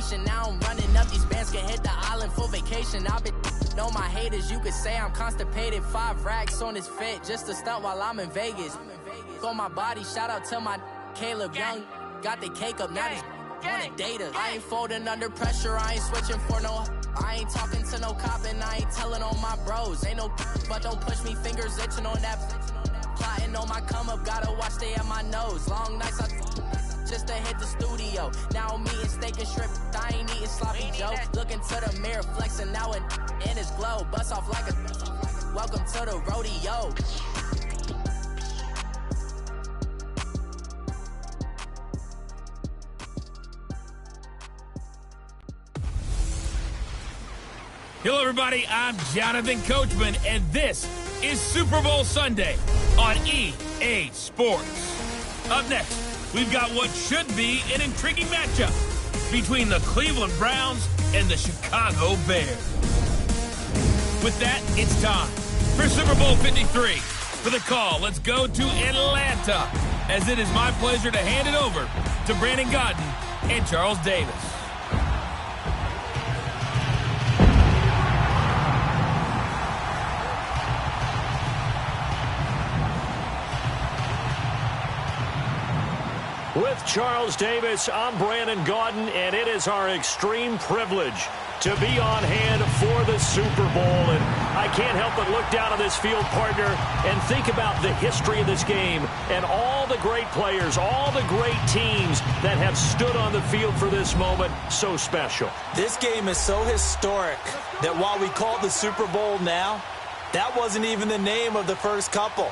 patient. Now I'm running up these bands, can hit the island for vacation. I've been know my haters, you could say I'm constipated. 5 racks on his fit, just to stunt while I'm in Vegas. On my body, shout out to my Caleb Young. Got the cake up, now these wanna data. I ain't folding under pressure, I ain't switching for no. I ain't talking to no cop and I ain't telling on my bros. Ain't no but don't push me, fingers itching on that. Plotting on my come up, gotta watch stay at my nose. Long nights I just to hit the studio. Now I'm eating steak and shrimp, I ain't eating sloppy joe. Looking to the mirror, flexing now and in his glow. Bust off like a welcome to the rodeo. Hello, everybody. I'm Jonathan Coachman, and this is Super Bowl Sunday on EA Sports. Up next, we've got what should be an intriguing matchup between the Cleveland Browns and the Chicago Bears. With that, it's time for Super Bowl 53. For the call, let's go to Atlanta, as it is my pleasure to hand it over to Brandon Godden and Charles Davis. With Charles Davis, I'm Brandon Gaudin, and it is our extreme privilege to be on hand for the Super Bowl. And I can't help but look down on this field, partner, and think about the history of this game and all the great players, all the great teams that have stood on the field for this moment. So special. This game is so historic that while we call it the Super Bowl now, that wasn't even the name of the first couple.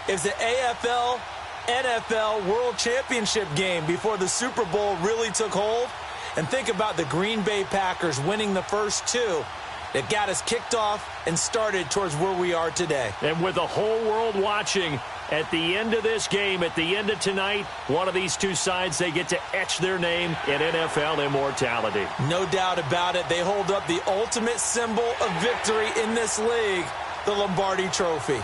It's the AFL NFL World Championship game before the Super Bowl really took hold. And think about the Green Bay Packers winning the first 2 that got us kicked off and started towards where we are today. And with the whole world watching, at the end of this game, at the end of tonight, one of these two sides, they get to etch their name in NFL immortality. No doubt about it. They hold up the ultimate symbol of victory in this league, the Lombardi Trophy.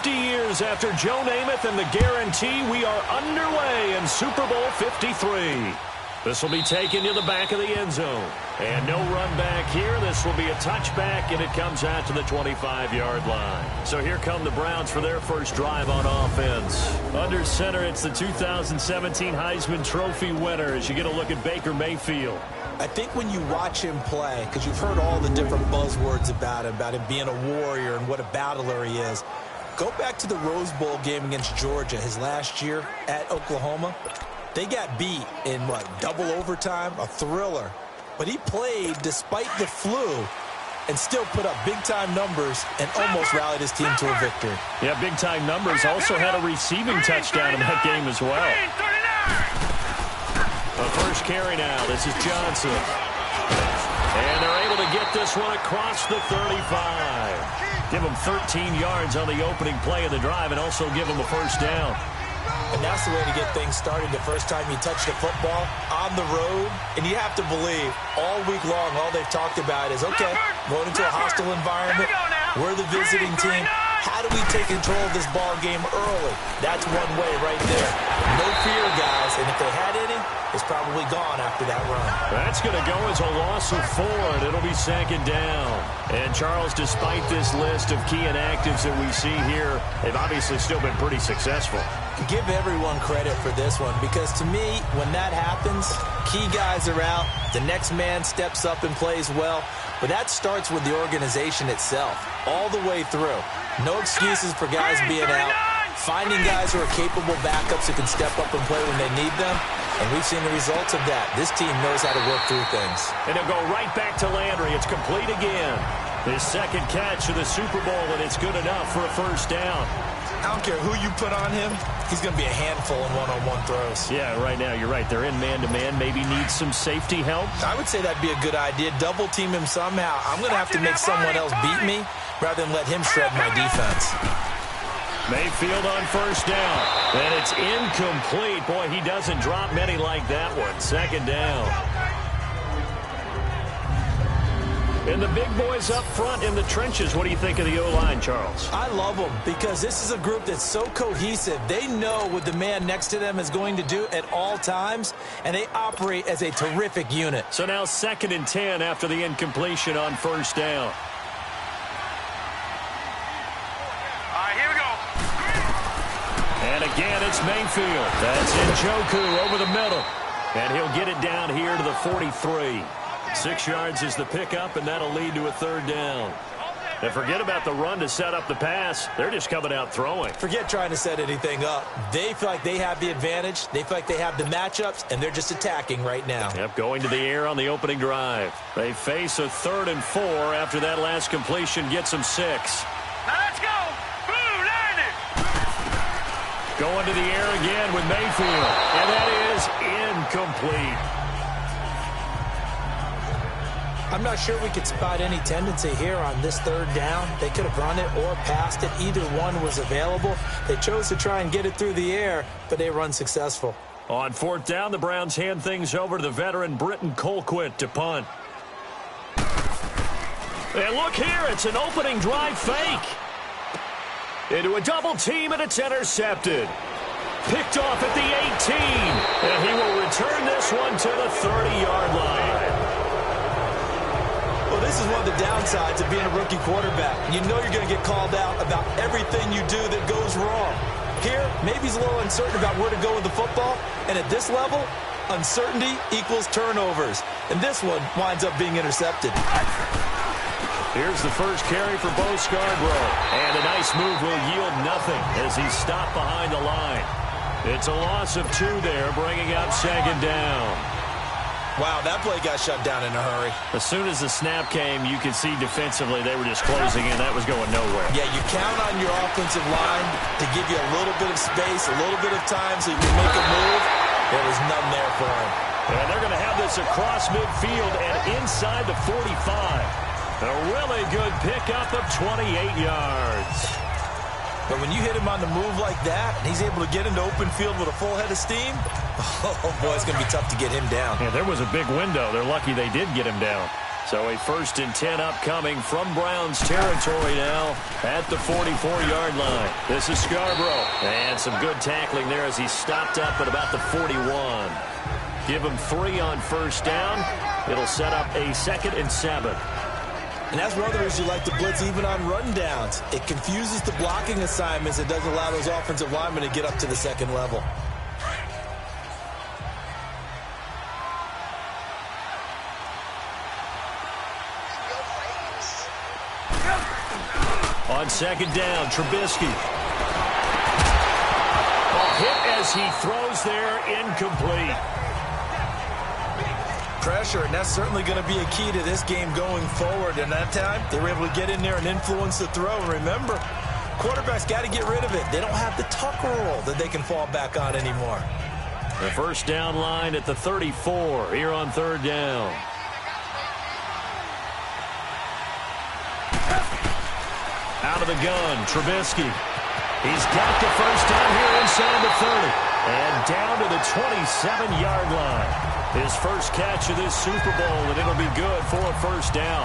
Years after Joe Namath and the guarantee, we are underway in Super Bowl 53. This will be taken to the back of the end zone. And no run back here. This will be a touchback, and it comes out to the 25-yard line. So here come the Browns for their first drive on offense. Under center, it's the 2017 Heisman Trophy winner as you get a look at Baker Mayfield. I think when you watch him play, because you've heard all the different buzzwords about him being a warrior and what a battler he is, go back to the Rose Bowl game against Georgia his last year at Oklahoma. They got beat in, double overtime? A thriller. But he played despite the flu and still put up big-time numbers and almost rallied his team to a victory. Yeah, big-time numbers. Also had a receiving touchdown in that game as well. The first carry now. This is Johnson. And they're able to get this one across the 35. Give them 13 yards on the opening play of the drive and also give them a first down. And that's the way to get things started the first time you touch the football on the road. And you have to believe all week long, all they've talked about is, okay, going into a hostile environment. We're the visiting team. How do we take control of this ball game early? That's one way right there. No fear, guys. And if they had any, it's probably gone after that run. That's going to go as a loss of 4, and it'll be second down. And, Charles, despite this list of key inactives that we see here, they've obviously still been pretty successful. Give everyone credit for this one, because to me, when that happens, key guys are out, the next man steps up and plays well, but that starts with the organization itself, all the way through. No excuses for guys being out. finding guys who are capable backups who can step up and play when they need them. And we've seen the results of that. This team knows how to work through things. And it'll go right back to Landry. It's complete again. His second catch of the Super Bowl, and it's good enough for a first down. I don't care who you put on him. He's going to be a handful in one-on-one throws. Yeah, right now, you're right. They're in man-to-man. Maybe need some safety help. I would say that'd be a good idea. Double team him somehow. I'm going to have to make someone else beat me rather than let him shred my defense. Mayfield on first down. And it's incomplete. Boy, he doesn't drop many like that one. Second down. And the big boys up front in the trenches. What do you think of the O-line, Charles? I love them because this is a group that's so cohesive. They know what the man next to them is going to do at all times, and they operate as a terrific unit. So now 2nd and 10 after the incompletion on first down. All right, here we go. And again, it's Mayfield. That's Njoku over the middle. And he'll get it down here to the 43. 6 yards is the pickup, and that'll lead to a third down. And forget about the run to set up the pass. They're just coming out throwing. Forget trying to set anything up. They feel like they have the advantage. They feel like they have the matchups, and they're just attacking right now. Yep, going to the air on the opening drive. They face a 3rd and 4 after that last completion gets them 6. Now let's go. Boo, learn it. Going to the air again with Mayfield. And that is incomplete. I'm not sure we could spot any tendency here on this third down. They could have run it or passed it. Either one was available. They chose to try and get it through the air, but they were unsuccessful. On 4th down, the Browns hand things over to the veteran Britton Colquitt to punt. And look here, it's an opening drive fake. Into a double team, and it's intercepted. Picked off at the 18. And he will return this one to the 30-yard line. Well, this is one of the downsides of being a rookie quarterback. You know you're going to get called out about everything you do that goes wrong. Here, maybe he's a little uncertain about where to go with the football. And at this level, uncertainty equals turnovers. And this one winds up being intercepted. Here's the first carry for Bo Scarborough. And a nice move will yield nothing as he's stopped behind the line. It's a loss of 2 there, bringing up 2nd down. Wow, that play got shut down in a hurry. As soon as the snap came, you could see defensively they were just closing in. That was going nowhere. Yeah, you count on your offensive line to give you a little bit of space, a little bit of time so you can make a move. There was none there for him. And they're going to have this across midfield and inside the 45. A really good pickup of 28 yards. But when you hit him on the move like that, and he's able to get into open field with a full head of steam, oh boy, it's going to be tough to get him down. Yeah, there was a big window. They're lucky they did get him down. So a 1st and 10 upcoming from Browns territory now at the 44-yard line. This is Scarborough. And some good tackling there as he stopped up at about the 41. Give him 3 on first down. It'll set up a 2nd and 7. And that's one of the reasons you like to blitz even on rundowns. It confuses the blocking assignments. It doesn't allow those offensive linemen to get up to the 2nd level. On 2nd down, Trubisky. Hit as he throws there, incomplete. Pressure, and that's certainly going to be a key to this game going forward. And that time, they were able to get in there and influence the throw. And remember, quarterbacks got to get rid of it. They don't have the tucker roll that they can fall back on anymore. The first down line at the 34 here on 3rd down. Out of the gun, Trubisky. He's got the first down here inside the 30. And down to the 27-yard line. His first catch of this Super Bowl, and it'll be good for a first down.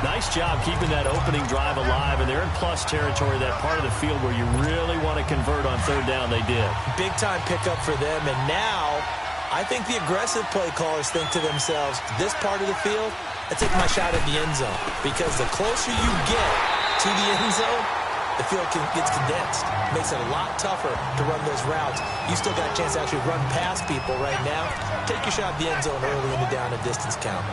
Nice job keeping that opening drive alive, and they're in plus territory, that part of the field where you really want to convert on 3rd down. They did. Big-time pickup for them, and now I think the aggressive play callers think to themselves, this part of the field, I take my shot at the end zone, because the closer you get to the end zone, the field gets condensed. Makes it a lot tougher to run those routes. You still got a chance to actually run past people right now. Take your shot at the end zone early in the down and distance count.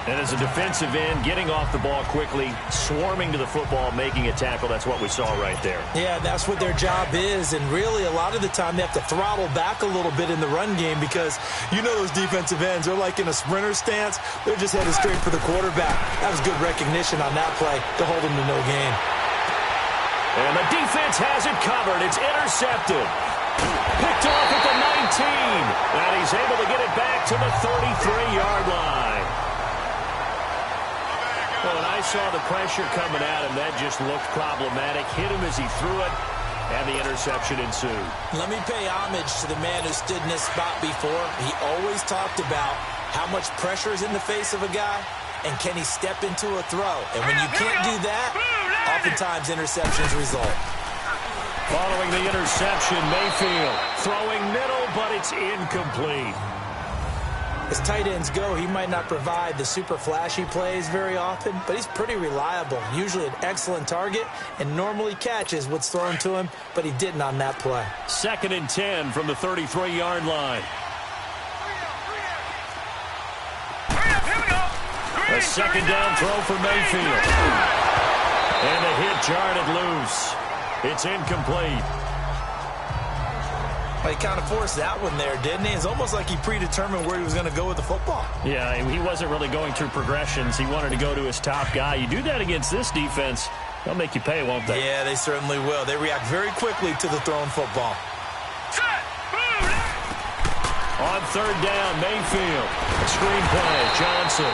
And as a defensive end, getting off the ball quickly, swarming to the football, making a tackle, that's what we saw right there. Yeah, that's what their job is. And really, a lot of the time, they have to throttle back a little bit in the run game because you know those defensive ends, they're like in a sprinter stance. They're just headed straight for the quarterback. That was good recognition on that play to hold them to no gain. And the defense has it covered. It's intercepted. Picked off at the 19. And he's able to get it back to the 33-yard line. Well, when I saw the pressure coming at him, that just looked problematic. Hit him as he threw it, and the interception ensued. Let me pay homage to the man who stood in this spot before. He always talked about how much pressure is in the face of a guy, and can he step into a throw. And when you can't do that, oftentimes interceptions result. Following the interception, Mayfield throwing middle, but it's incomplete. As tight ends go, he might not provide the super flashy plays very often, but he's pretty reliable. Usually an excellent target and normally catches what's thrown to him, but he didn't on that play. 2nd and 10 from the 33-yard line. A second down throw for Mayfield. And the hit jarred it loose. It's incomplete. Well, he kind of forced that one there, didn't he? It's almost like he predetermined where he was going to go with the football. Yeah, he wasn't really going through progressions. He wanted to go to his top guy. You do that against this defense, they'll make you pay, won't they? Yeah, they certainly will. They react very quickly to the thrown football. On 3rd down, Mayfield. Screen play, Johnson.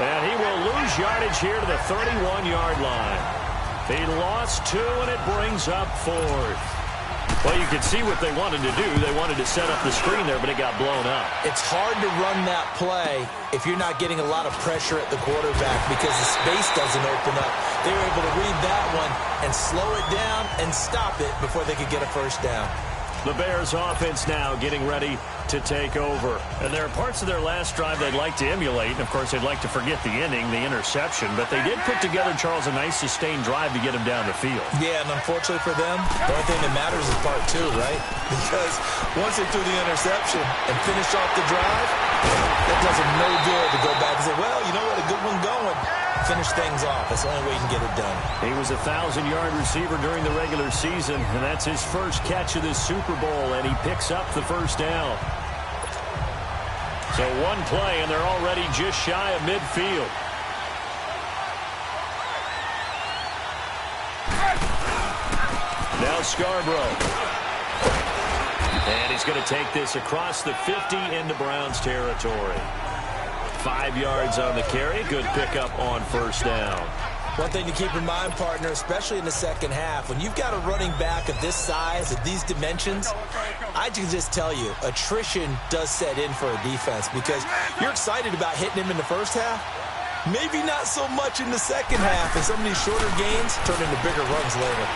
And he will lose yardage here to the 31-yard line. He lost 2, and it brings up 4th. Well, you could see what they wanted to do. They wanted to set up the screen there, but it got blown up. It's hard to run that play if you're not getting a lot of pressure at the quarterback because the space doesn't open up. They were able to read that one and slow it down and stop it before they could get a first down. The Bears offense now getting ready to take over. And there are parts of their last drive they'd like to emulate. And, of course, they'd like to forget the inning, the interception. But they did put together, Charles, a nice sustained drive to get him down the field. Yeah, and unfortunately for them, the only thing that matters is part 2, right? Because once they threw the interception and finished off the drive, that does them no good to go back and say, well, you know what, a good one going. Finish things off. That's the only way you can get it done. He was a 1,000-yard receiver during the regular season, and that's his first catch of this Super Bowl, and he picks up the first down. So one play, and they're already just shy of midfield. Now Scarborough. And he's going to take this across the 50 into Browns territory. 5 yards on the carry. Good pickup on first down. One thing to keep in mind, partner, especially in the second half, when you've got a running back of this size, of these dimensions, I can just tell you, attrition does set in for a defense because you're excited about hitting him in the first half. Maybe not so much in the second half, and some of these shorter gains turn into bigger runs later.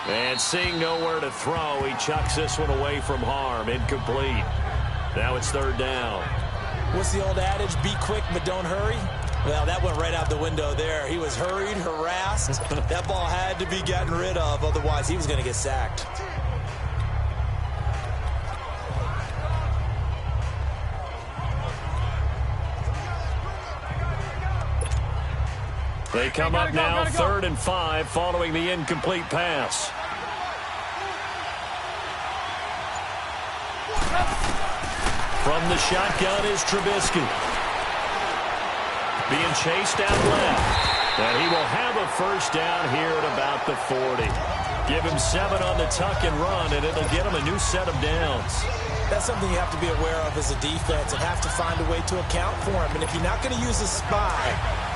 And seeing nowhere to throw, he chucks this one away from harm. Incomplete. Now it's 3rd down. What's the old adage? Be quick, but don't hurry. Well, that went right out the window there. He was hurried, harassed. That ball had to be gotten rid of. Otherwise, he was going to get sacked. They come up now, 3rd and 5, following the incomplete pass. From the shotgun is Trubisky. Being chased out left. And he will have a first down here at about the 40. Give him 7 on the tuck and run, and it'll get him a new set of downs. That's something you have to be aware of as a defense and have to find a way to account for him. And if you're not going to use a spy,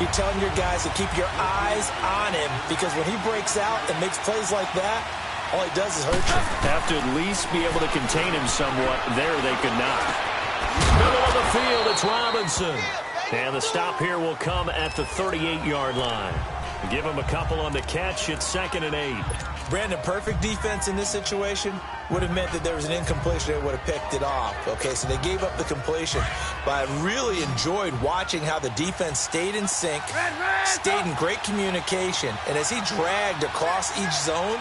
you're telling your guys to keep your eyes on him because when he breaks out and makes plays like that, all he does is hurt you. Have to at least be able to contain him somewhat. There they could not. Middle of the field, it's Robinson. And the stop here will come at the 38-yard line. Give him a couple on the catch. It's 2nd and 8. Brandon, perfect defense in this situation would have meant that there was an incompletion. They would have picked it off. Okay, so they gave up the completion. But I really enjoyed watching how the defense stayed in sync, stayed in great communication. And as he dragged across each zone,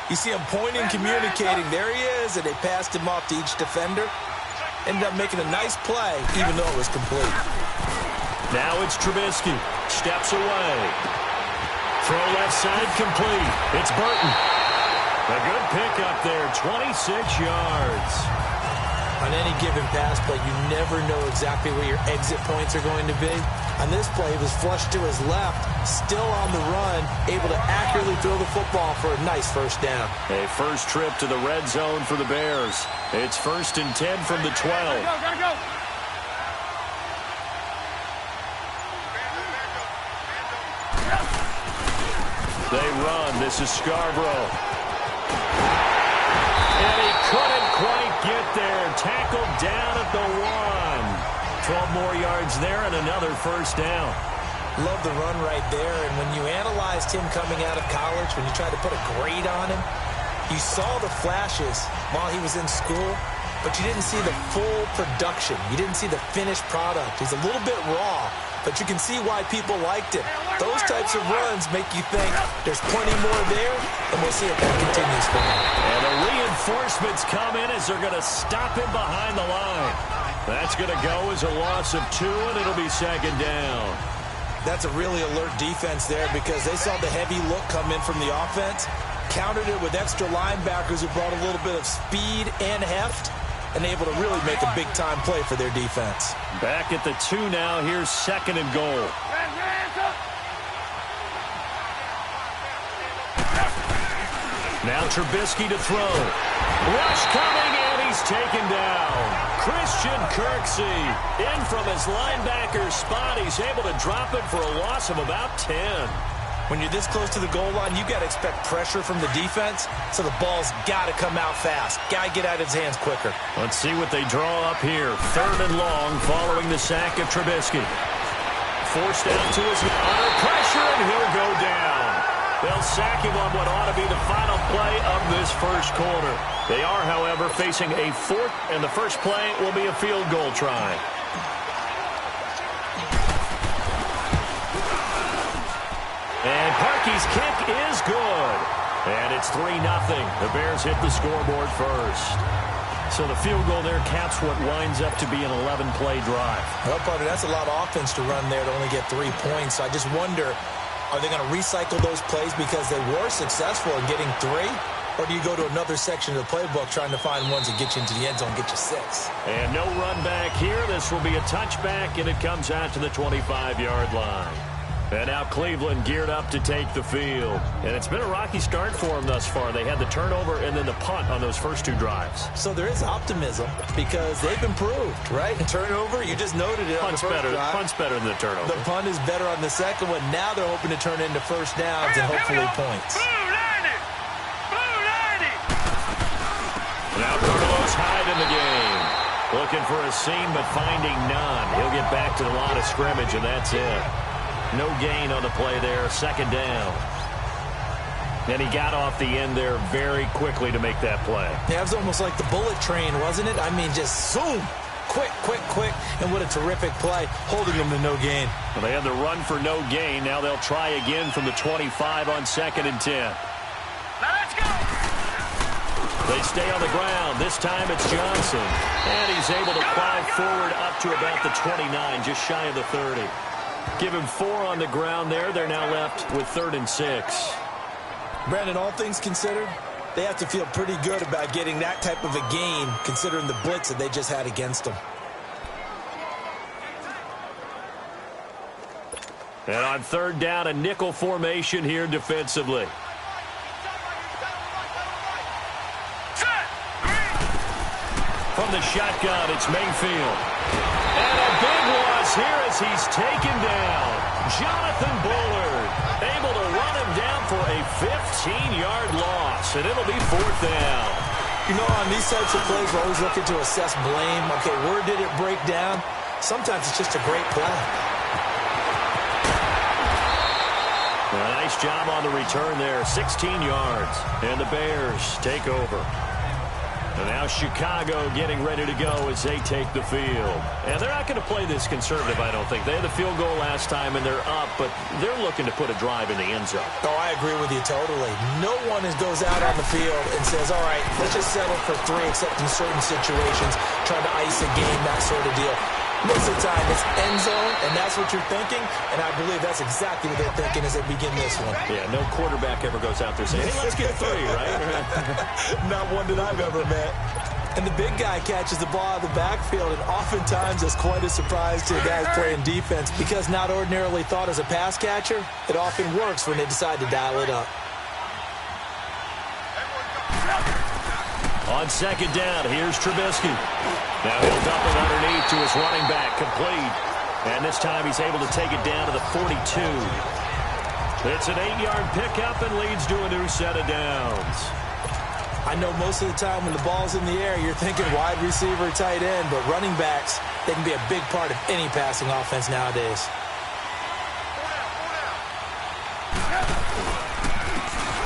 you see him pointing, communicating. There he is, and they passed him off to each defender. Ended up making a nice play, even though it was complete. Now it's Trubisky. Steps away. Throw left side complete. It's Burton. A good pickup there, 26 yards. On any given pass play, you never know exactly where your exit points are going to be. On this play, he was flushed to his left, still on the run, able to accurately throw the football for a nice first down. A first trip to the red zone for the Bears. It's 1st and 10 from the 12. Gotta go. They run. This is Scarborough. And he couldn't quite get there. Tackled down at the 1. 12 more yards there and another first down. Love the run right there. And when you analyzed him coming out of college, when you tried to put a grade on him, you saw the flashes while he was in school, but you didn't see the full production. You didn't see the finished product. He's a little bit raw, but you can see why people liked it. Those types of runs make you think there's plenty more there, and we'll see if that continues for him. And the reinforcements come in as they're going to stop him behind the line. That's going to go as a loss of 2, and it'll be 2nd down. That's a really alert defense there because they saw the heavy look come in from the offense, countered it with extra linebackers who brought a little bit of speed and heft, and able to really make a big-time play for their defense. Back at the 2 now. Here's 2nd and goal. Now Trubisky to throw. Rush coming, and he's taken down. Christian Kirksey in from his linebacker spot. He's able to drop it for a loss of about 10. When you're this close to the goal line, you got to expect pressure from the defense, so the ball's got to come out fast. Got to get out of his hands quicker. Let's see what they draw up here. 3rd and long following the sack of Trubisky. Forced out to his under pressure, and he'll go down. They'll sack him on what ought to be the final play of this first quarter. They are, however, facing a 4th, and the first play will be a field goal try. And Parkey's kick is good. And it's 3-0. The Bears hit the scoreboard first. So the field goal there caps what winds up to be an 11-play drive. Well, partner, that's a lot of offense to run there to only get 3 points. I just wonder, are they going to recycle those plays because they were successful in getting 3? Or do you go to another section of the playbook trying to find ones that get you into the end zone and get you 6? And no run back here. This will be a touchback, and it comes out to the 25-yard line. And now Cleveland geared up to take the field. And it's been a rocky start for them thus far. They had the turnover and then the punt on those first 2 drives. So there is optimism because they've improved, right? And turnover, you just noted it on the first drive. Punt's better than the turnover. The punt is better on the second one. Now they're hoping to turn into first downs and hopefully points. Now Carlos Hyde in the game. Looking for a seam but finding none. He'll get back to the line of scrimmage, and that's it. No gain on the play there, 2nd down. And he got off the end there very quickly to make that play. Yeah, it was almost like the bullet train, wasn't it? I mean, just zoom, quick, and what a terrific play, holding them to no gain. Well, they had the run for no gain. Now they'll try again from the 25 on 2nd and 10. Let's go! They stay on the ground. This time it's Johnson. And he's able to plow forward up to about the 29, just shy of the 30. Give him 4 on the ground there. They're now left with 3rd and 6. Brandon, all things considered, they have to feel pretty good about getting that type of a gain considering the blitz that they just had against them. And on 3rd down, a nickel formation here defensively. From the shotgun, it's Mayfield. And a big loss here as he's taken down. Jonathan Bullard able to run him down for a 15-yard loss, and it'll be 4th down. You know, on these types of plays, we're always looking to assess blame. Okay, where did it break down? Sometimes it's just a great play. A nice job on the return there, 16 yards, and the Bears take over. And now Chicago getting ready to go as they take the field. And they're not going to play this conservative, I don't think. They had the field goal last time, and they're up, but they're looking to put a drive in the end zone. Oh, I agree with you totally. No one goes out on the field and says, all right, let's just settle for 3, except in certain situations, trying to ice a game, that sort of deal. Most of the time, it's end zone, and that's what you're thinking, and I believe that's exactly what they're thinking as they begin this one. Yeah, no quarterback ever goes out there saying, hey, let's get 3, right? Not one that I've ever met. And the big guy catches the ball out of the backfield, and oftentimes it's quite a surprise to the guys playing defense, because not ordinarily thought as a pass catcher, it often works when they decide to dial it up. On second down, here's Trubisky. Now he'll dump it underneath to his running back, complete. And this time he's able to take it down to the 42. It's an 8-yard pickup and leads to a new set of downs. I know most of the time when the ball's in the air, you're thinking wide receiver, tight end, but running backs, they can be a big part of any passing offense nowadays.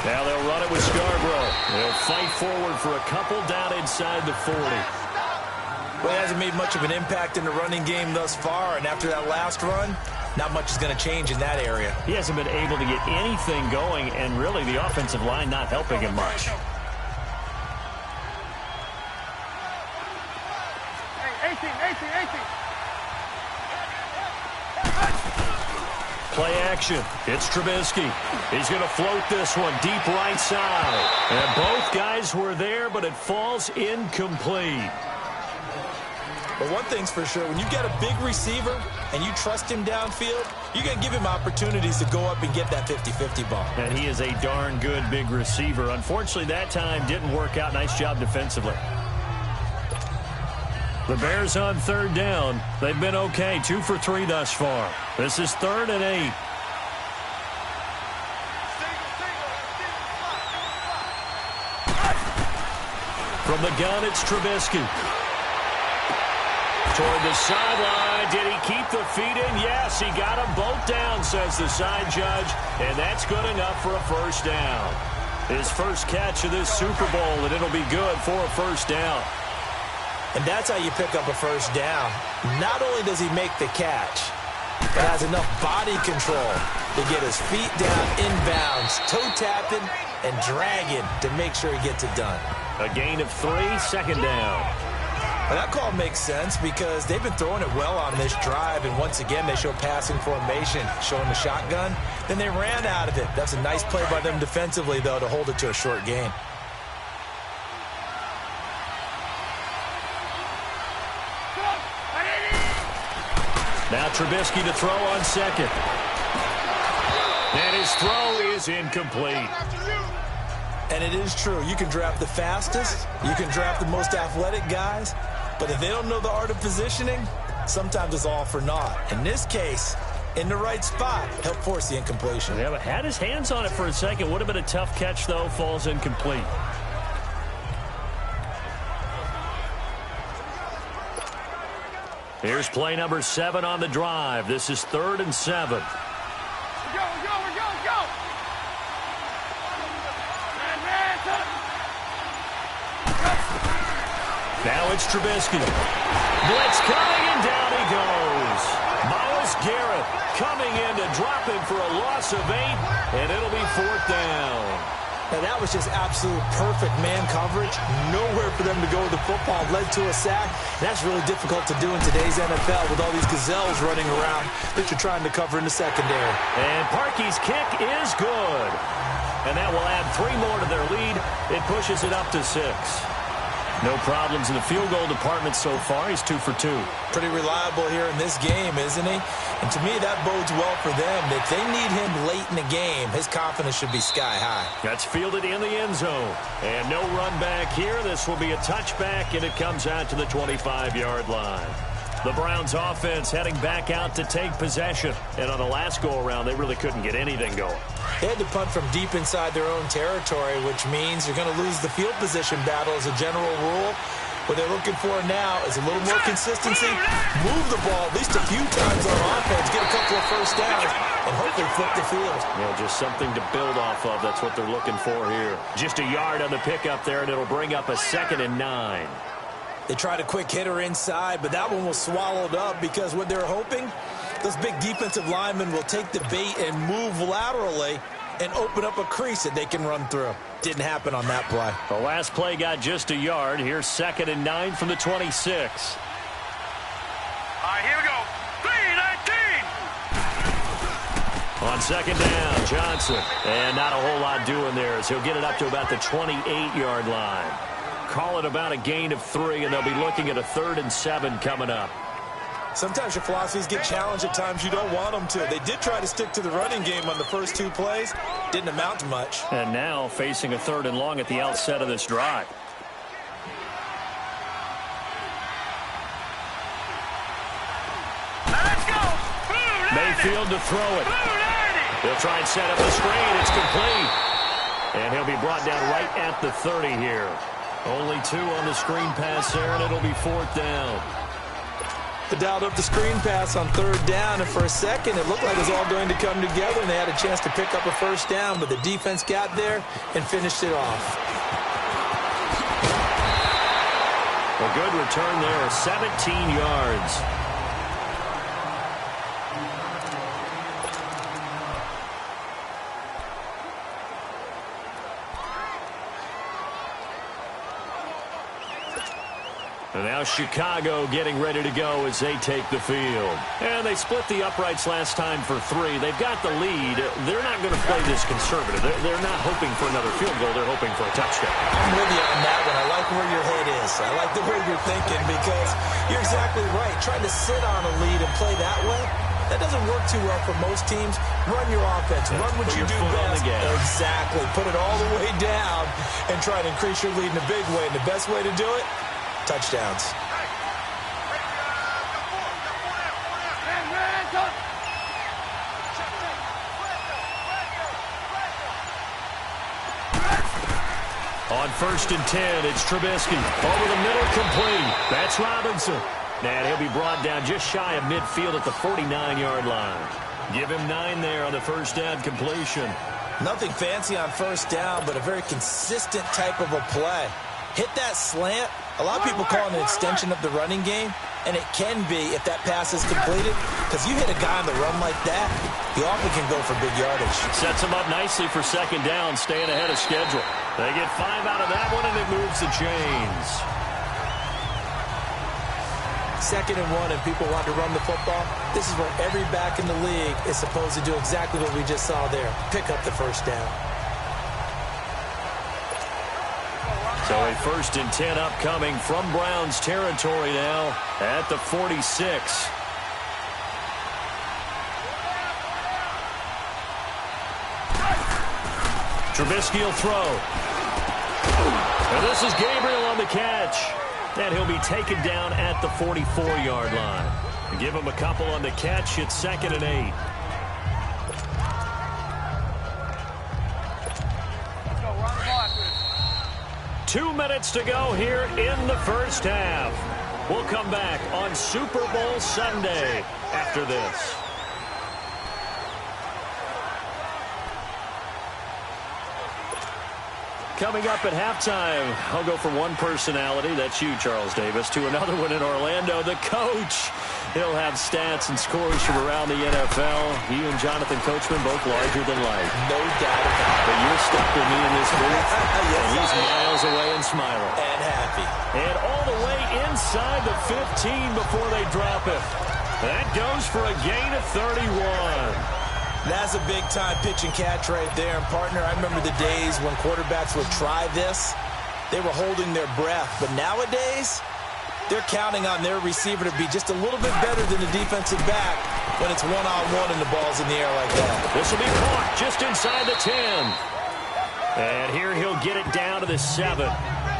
Now they'll run it with Scarborough. They'll fight forward for a couple down inside the 40. Well, he hasn't made much of an impact in the running game thus far, and after that last run, not much is going to change in that area. He hasn't been able to get anything going, and really the offensive line not helping him much. Play action. It's Trubisky. He's going to float this one deep right side. And both guys were there, but it falls incomplete. But one thing's for sure, when you get a big receiver and you trust him downfield, you're going to give him opportunities to go up and get that 50-50 ball. And he is a darn good big receiver. Unfortunately, that time didn't work out. Nice job defensively. The Bears on third down. They've been okay. 2 for 3 thus far. This is 3rd and 8. From the gun, it's Trubisky. Toward the sideline. Did he keep the feet in? Yes, he got them both down, says the side judge. And that's good enough for a first down. His first catch of this Super Bowl, and it'll be good for a first down. And that's how you pick up a first down. Not only does he make the catch, but has enough body control to get his feet down inbounds, toe tapping and dragging to make sure he gets it done. A gain of 3, second down. And that call makes sense because they've been throwing it well on this drive, and once again they show passing formation, showing the shotgun. Then they ran out of it. That's a nice play by them defensively, though, to hold it to a short gain. Now Trubisky to throw on second. And his throw is incomplete. And it is true. You can draft the fastest. You can draft the most athletic guys. But if they don't know the art of positioning, sometimes it's all for naught. In this case, in the right spot, helped force the incompletion. Yeah, but had his hands on it for a second. Would have been a tough catch, though. Falls incomplete. Here's play number 7 on the drive. This is 3rd and 7. Go! Now it's Trubisky. Blitz coming, and down he goes. Myles Garrett coming in to drop him for a loss of 8, and it'll be 4th down. Now, that was just absolute perfect man coverage. Nowhere for them to go with the football. Led to a sack. And that's really difficult to do in today's NFL with all these gazelles running around that you're trying to cover in the secondary. And Parkey's kick is good. And that will add 3 more to their lead. It pushes it up to 6. No problems in the field goal department so far. He's 2 for 2. Pretty reliable here in this game, isn't he? And to me, that bodes well for them. If they need him late in the game, his confidence should be sky high. That's fielded in the end zone. And no run back here. This will be a touchback, and it comes out to the 25-yard line. The Browns offense heading back out to take possession. And on the last go-around, they really couldn't get anything going. They had to punt from deep inside their own territory, which means you're going to lose the field position battle as a general rule. What they're looking for now is a little more consistency, move the ball at least a few times on offense, get a couple of first downs, and hopefully flip the field. Yeah, just something to build off of. That's what they're looking for here. Just a yard on the pickup there, and it'll bring up a 2nd and 9. They tried a quick hitter inside, but that one was swallowed up because what they're hoping, those big defensive linemen will take the bait and move laterally and open up a crease that they can run through. Didn't happen on that play. The last play got just a yard. Here's 2nd and 9 from the 26. All right, here we go. 3-19. On 2nd down, Johnson. And not a whole lot doing there as he'll get it up to about the 28-yard line. Call it about a gain of 3, and they'll be looking at a 3rd and 7 coming up. Sometimes your philosophies get challenged at times you don't want them to. They did try to stick to the running game on the first 2 plays. Didn't amount to much. And now facing a 3rd and long at the outset of this drive. Let's go. Mayfield to throw it. He'll try and set up the screen. It's complete. And he'll be brought down right at the 30 here. Only 2 on the screen pass there, and it'll be 4th down. They dialed up the screen pass on 3rd down, and for a second it looked like it was all going to come together, and they had a chance to pick up a 1st down, but the defense got there and finished it off. A good return there, 17 yards. And now Chicago getting ready to go as they take the field. And they split the uprights last time for 3. They've got the lead. They're not going to play this conservative. They're not hoping for another field goal. They're hoping for a touchdown. I'm with you on that one. I like where your head is. I like the way you're thinking because you're exactly right. Trying to sit on a lead and play that way, that doesn't work too well for most teams. Run your offense. Run what you do best. Exactly. Put it all the way down and try to increase your lead in a big way. And the best way to do it, touchdowns. On 1st and 10, it's Trubisky. Over the middle, complete. That's Robinson. And he'll be brought down just shy of midfield at the 49-yard line. Give him 9 there on the 1st down completion. Nothing fancy on 1st down, but a very consistent type of a play. Hit that slant. A lot of people call it an extension of the running game, and it can be if that pass is completed, because you hit a guy on the run like that, he often can go for big yardage. Sets him up nicely for 2nd down, staying ahead of schedule. They get 5 out of that one, and it moves the chains. 2nd and 1, and people want to run the football. This is where every back in the league is supposed to do exactly what we just saw there. Pick up the 1st down. So a 1st and 10 upcoming from Browns territory now at the 46. Trubisky will throw. And this is Gabriel on the catch. And he'll be taken down at the 44-yard line. Give him a couple on the catch. It's 2nd and 8. 2 minutes to go here in the 1st half. We'll come back on Super Bowl Sunday after this. Coming up at halftime, I'll go from one personality, that's you, Charles Davis, to another one in Orlando, the coach. He'll have stats and scores from around the NFL. You and Jonathan Coachman both larger than life. No doubt about it. But you're stuck with me in this booth. Yes, and he's miles away and smiling. And happy. And all the way inside the 15 before they drop it. That goes for a gain of 31. That's a big-time pitch and catch right there. And, partner, I remember the days when quarterbacks would try this. They were holding their breath. But nowadays, they're counting on their receiver to be just a little bit better than the defensive back when it's one-on-one and the ball's in the air like that. This will be caught just inside the 10. And here he'll get it down to the 7.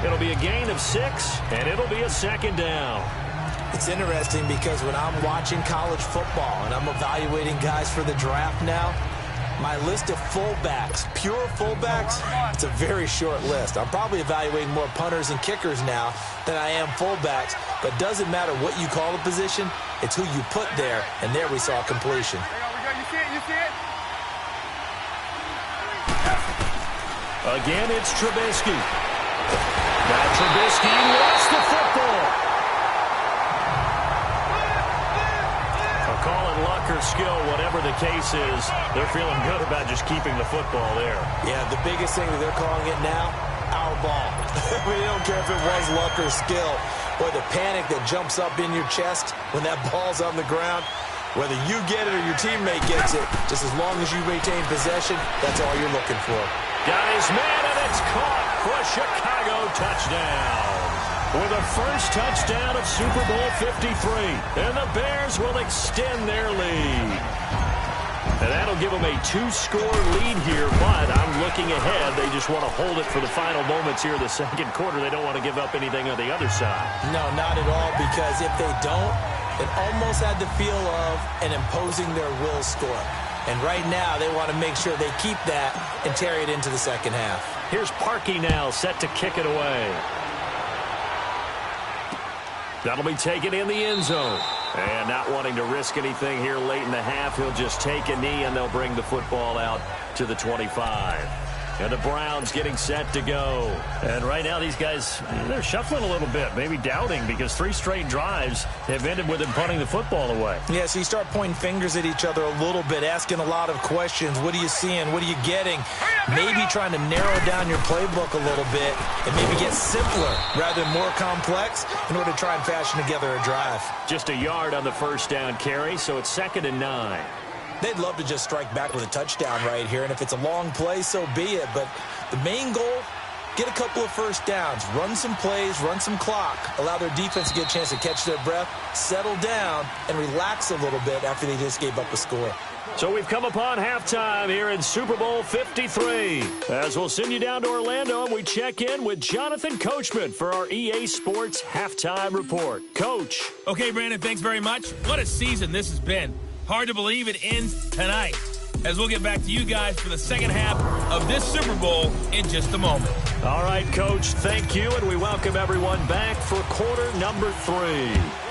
It'll be a gain of 6, and it'll be a 2nd down. It's interesting because when I'm watching college football and I'm evaluating guys for the draft now, my list of fullbacks, pure fullbacks, it's a very short list. I'm probably evaluating more punters and kickers now than I am fullbacks, but it doesn't matter what you call the position, it's who you put there, and there we saw completion. You Again, it's Trubisky. Now Trubisky lost the football. A call it luck or skill, whatever the case is, they're feeling good about just keeping the football there. Yeah, the biggest thing that they're calling it now, our ball. We don't care if it was luck or skill. Or the panic that jumps up in your chest when that ball's on the ground. Whether you get it or your teammate gets it, just as long as you maintain possession, that's all you're looking for. Guys, man, and it's caught for a Chicago touchdown. With a first touchdown of Super Bowl 53. And the Bears will extend their lead. And that'll give them a 2-score lead here, but I'm looking ahead. They just want to hold it for the final moments here in the second quarter. They don't want to give up anything on the other side. No, not at all, because if they don't, it almost had the feel of an imposing their will score. And right now, they want to make sure they keep that and carry it into the second half. Here's Parkey now, set to kick it away. That'll be taken in the end zone. And not wanting to risk anything here late in the half, he'll just take a knee and they'll bring the football out to the 25. And the Browns getting set to go. And right now these guys, they're shuffling a little bit, maybe doubting, because 3 straight drives have ended with them punting the football away. Yeah, so you start pointing fingers at each other a little bit, asking a lot of questions. What are you seeing? What are you getting? Maybe trying to narrow down your playbook a little bit and maybe get simpler rather than more complex in order to try and fashion together a drive. Just a yard on the first down carry, so it's 2nd and 9. They'd love to just strike back with a touchdown right here, and if it's a long play, so be it. But the main goal, get a couple of first downs, run some plays, run some clock, allow their defense to get a chance to catch their breath, settle down, and relax a little bit after they just gave up a score. So we've come upon halftime here in Super Bowl 53. As we'll send you down to Orlando, and we check in with Jonathan Coachman for our EA Sports Halftime Report. Coach. Okay, Brandon, thanks very much. What a season this has been. Hard to believe it ends tonight, as we'll get back to you guys for the second half of this Super Bowl in just a moment. All right, Coach, thank you, and we welcome everyone back for quarter number 3.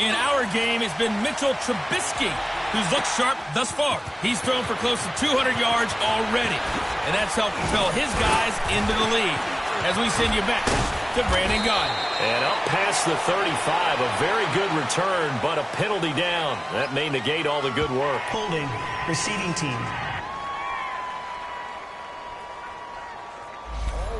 In our game, it's been Mitchell Trubisky, who's looked sharp thus far. He's thrown for close to 200 yards already, and that's helped propel his guys into the lead. As we send you back to Brandon Gaudin. And up past the 35, a very good return, but a penalty down. That may negate all the good work. Holding, receiving team.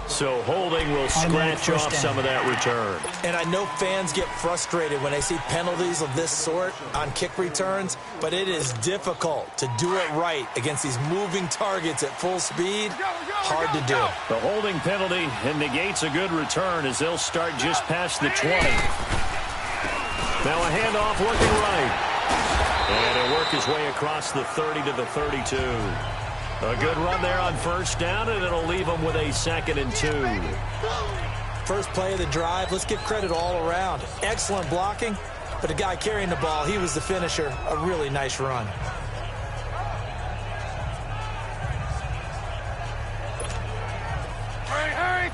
So holding will scratch off some of that return. And I know fans get frustrated when they see penalties of this sort on kick returns, but it is difficult to do it right against these moving targets at full speed. Hard to do. The holding penalty negates a good return as they'll start just past the 20. Now a handoff looking right. And he'll work his way across the 30 to the 32. A good run there on first down, and it'll leave them with a 2nd and 2. First play of the drive, let's give credit all around. Excellent blocking, but the guy carrying the ball, he was the finisher. A really nice run. Hurry!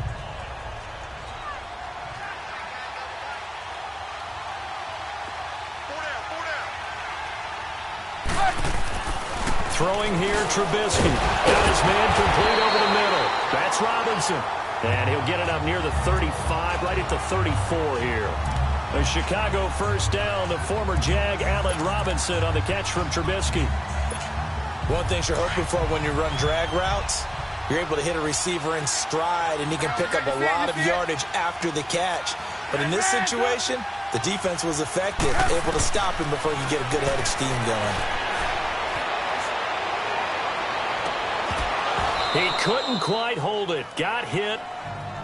Throwing here, Trubisky. Got his man complete over the middle. That's Robinson. And he'll get it up near the 35, right at the 34 here. A Chicago first down, the former Jag, Allen Robinson, on the catch from Trubisky. One thing you're hoping for when you run drag routes, you're able to hit a receiver in stride, and he can pick up a lot of yardage after the catch. But in this situation, the defense was effective, able to stop him before he could get a good head of steam going. He couldn't quite hold it. Got hit.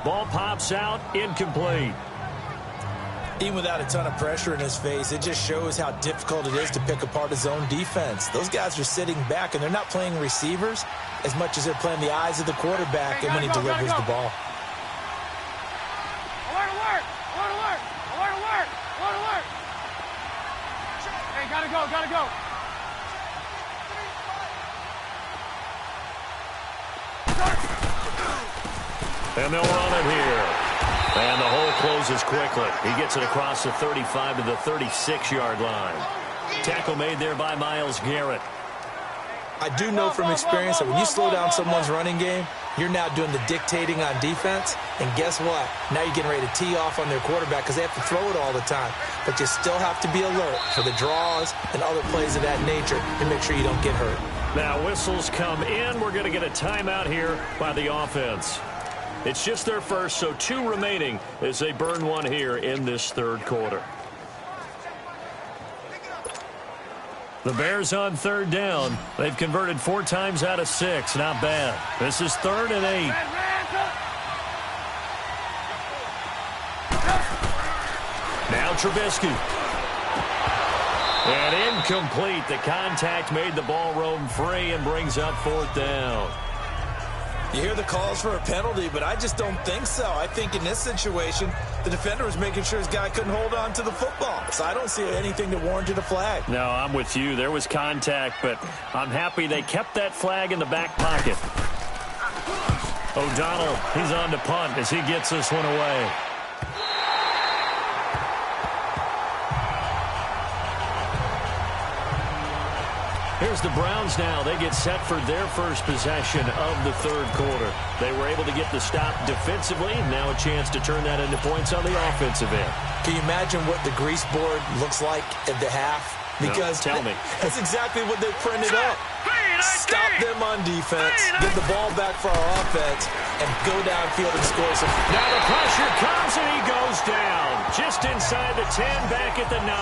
Ball pops out. Incomplete. Even without a ton of pressure in his face, it just shows how difficult it is to pick apart his own defense. Those guys are sitting back, and they're not playing receivers as much as they're playing the eyes of the quarterback and when he delivers the ball. Alert! Hey, gotta go! And they'll run it here. And the hole closes quickly. He gets it across the 35 to the 36-yard line. Tackle made there by Myles Garrett. I do know from experience that when you slow down someone's running game, you're now doing the dictating on defense. And guess what? Now you're getting ready to tee off on their quarterback because they have to throw it all the time. But you still have to be alert for the draws and other plays of that nature and make sure you don't get hurt. Now whistles come in. We're going to get a timeout here by the offense. It's just their first, so 2 remaining as they burn one here in this third quarter. The Bears on third down. They've converted 4 times out of 6. Not bad. This is 3rd and 8. Now Trubisky. And incomplete. The contact made the ball roam free and brings up 4th down. You hear the calls for a penalty, but I just don't think so. I think in this situation, the defender was making sure his guy couldn't hold on to the football. So I don't see anything that warranted a flag. No, I'm with you. There was contact, but I'm happy they kept that flag in the back pocket. O'Donnell, he's on to punt as he gets this one away. Here's the Browns now. They get set for their first possession of the third quarter. They were able to get the stop defensively. Now a chance to turn that into points on the offensive end. Can you imagine what the grease board looks like at the half? Because no, tell me. That's exactly what they printed up. Stop them on defense, get the ball back for our offense, and go downfield and score some. Now the pressure comes and he goes down. Just inside the 10, back at the 9.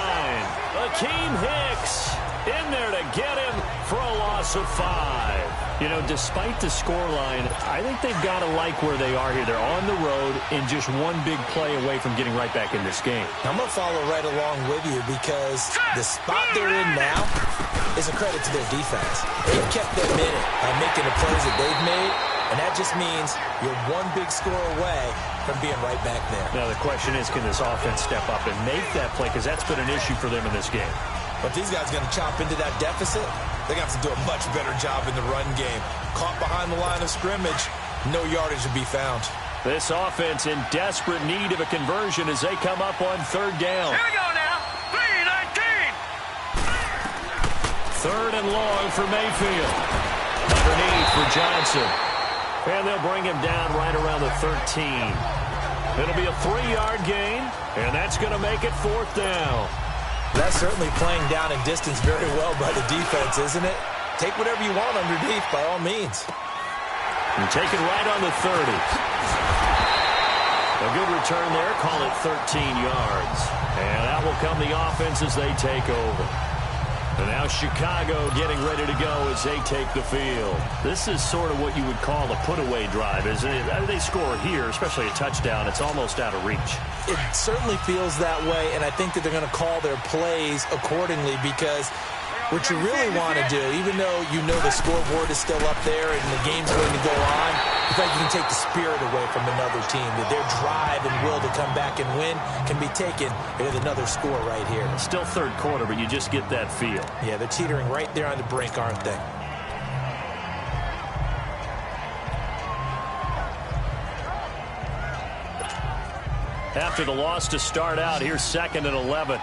Akeem Hicks in there to get him for a loss of 5. You know, despite the scoreline, I think they've got to like where they are here. They're on the road and just one big play away from getting right back in this game. I'm going to follow right along with you because the spot they're in now is a credit to their defense. They've kept them in it by making the plays that they've made, and that just means you're one big score away from being right back there. Now the question is, can this offense step up and make that play? Because that's been an issue for them in this game. But these guys are going to chop into that deficit. They're going to have to do a much better job in the run game. Caught behind the line of scrimmage, no yardage to be found. This offense in desperate need of a conversion as they come up on third down. Here we go now. 3-19. 3rd and long for Mayfield. Underneath for Johnson. And they'll bring him down right around the 13. It'll be a 3-yard gain, and that's going to make it 4th down. That's certainly playing down in distance very well by the defense, isn't it? Take whatever you want underneath, by all means. And take it right on the 30. A good return there. Call it 13 yards. And that will come the offense as they take over. And now Chicago getting ready to go as they take the field. This is sort of what you would call a put-away drive, isn't it? They score here, especially a touchdown. It's almost out of reach. It certainly feels that way, and I think that they're going to call their plays accordingly because what you really want to do, even though you know the scoreboard is still up there and the game's going to go on, I think you can take the spirit away from another team. That their drive and will to come back and win can be taken with another score right here. Still third quarter, but you just get that feel. Yeah, they're teetering right there on the brink, aren't they? After the loss to start out, here's 2nd and 11.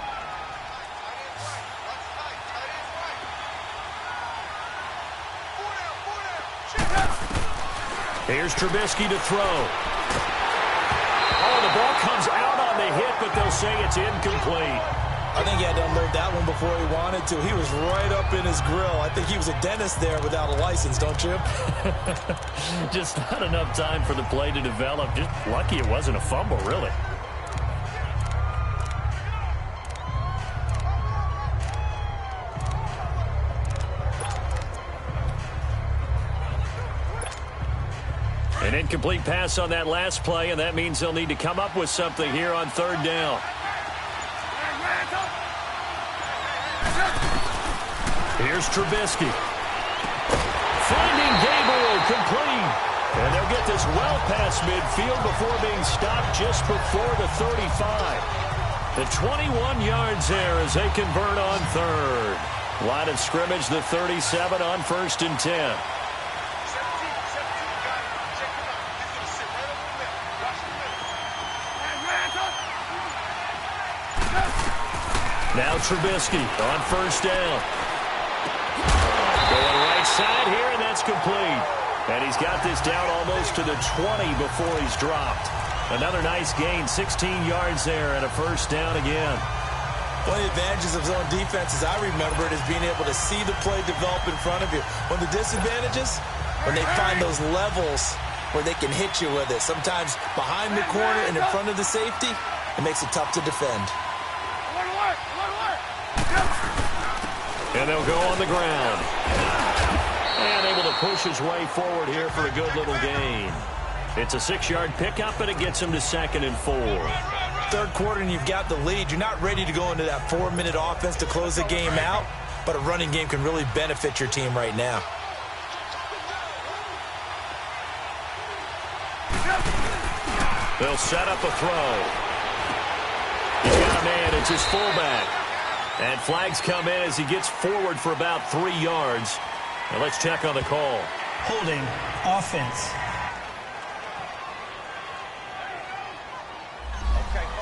Here's Trubisky to throw. Oh, the ball comes out on the hit, but they'll say it's incomplete. I think he had to unload that one before he wanted to. He was right up in his grill. I think he was a dentist there without a license, don't you? Just not enough time for the play to develop. Just lucky it wasn't a fumble, really. An incomplete pass on that last play, and that means they'll need to come up with something here on third down. Here's Trubisky. Finding Gabriel complete. And they'll get this well past midfield before being stopped just before the 35. The 21 yards there as they convert on third. Line of scrimmage, the 37 on 1st and 10. Now Trubisky on 1st down. Going right right side here, and that's complete. And he's got this down almost to the 20 before he's dropped. Another nice gain, 16 yards there, and a first down again. One of the advantages of zone defense, as I remember it, is being able to see the play develop in front of you. One of the disadvantages, when they find those levels where they can hit you with it. Sometimes behind the corner and in front of the safety, it makes it tough to defend. And they'll go on the ground. And able to push his way forward here for a good little gain. It's a 6-yard pickup, and it gets him to 2nd and 4. Third quarter, and you've got the lead. You're not ready to go into that 4-minute offense to close the game out, but a running game can really benefit your team right now. They'll set up a throw. He's got a man. It's his fullback. And flags come in as he gets forward for about 3 yards. Now let's check on the call. Holding offense.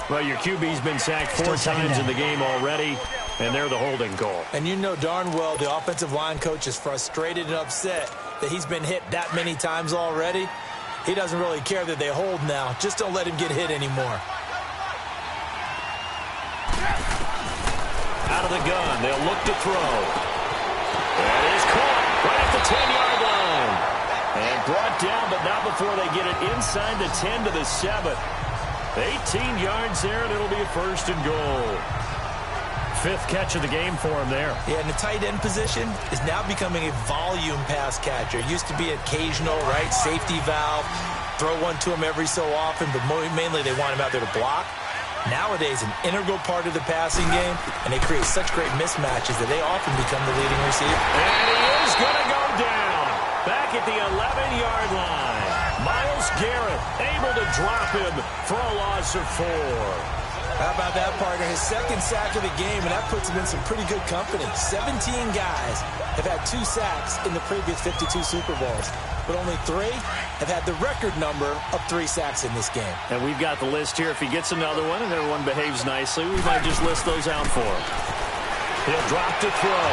Well, your QB's been sacked 4 times in the game already, and they're the holding call. And you know darn well the offensive line coach is frustrated and upset that he's been hit that many times already. He doesn't really care that they hold now. Just don't let him get hit anymore. Out of the gun, they'll look to throw. That is caught right at the 10-yard line. And brought down, but not before they get it inside the 10 to the 7. 18 yards there, and it'll be a 1st and goal. 5th catch of the game for him there. Yeah, and the tight end position is now becoming a volume pass catcher. It used to be occasional, right, safety valve, throw one to him every so often, but mainly they want him out there to block. Nowadays, an integral part of the passing game, and they create such great mismatches that they often become the leading receiver. And he is going to go down back at the 11-yard line. Myles Garrett able to drop him for a loss of 4. How about that, partner? His 2nd sack of the game, and that puts him in some pretty good company. 17 guys have had 2 sacks in the previous 52 Super Bowls, but only 3 have had the record number of 3 sacks in this game. And we've got the list here. If he gets another one and everyone behaves nicely, we might just list those out for him. He'll drop to throw.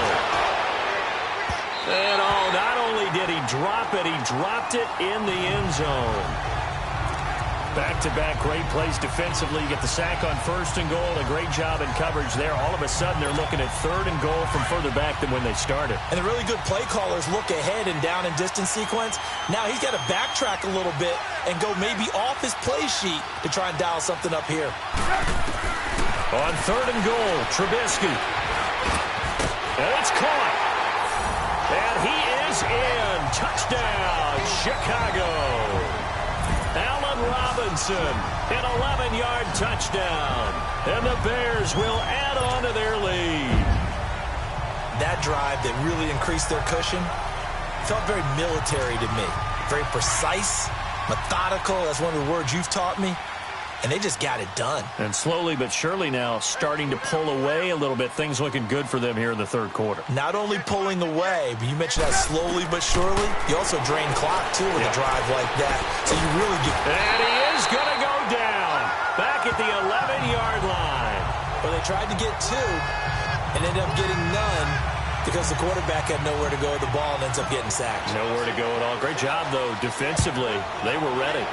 And not only did he drop it, he dropped it in the end zone. Back-to-back great plays defensively. You get the sack on 1st and goal. A great job in coverage there. All of a sudden, they're looking at 3rd and goal from further back than when they started. And the really good play callers look ahead and down and distance sequence. Now he's got to backtrack a little bit and go maybe off his play sheet to try and dial something up here. On 3rd and goal, Trubisky. And it's caught. And he is in. Touchdown, Chicago. Allen Robinson, an 11-yard touchdown. And the Bears will add on to their lead. That drive that really increased their cushion felt very military to me. Very precise, methodical. That's one of the words you've taught me. And they just got it done. And slowly but surely now starting to pull away a little bit. Things looking good for them here in the 3rd quarter. Not only pulling away, but you mentioned that slowly but surely. You also drain clock, too, with a drive like that. So you really get... And he is going to go down back at the 11-yard line. Well, they tried to get 2 and ended up getting none because the quarterback had nowhere to go with the ball and ends up getting sacked. Nowhere to go at all. Great job, though, defensively. They were ready.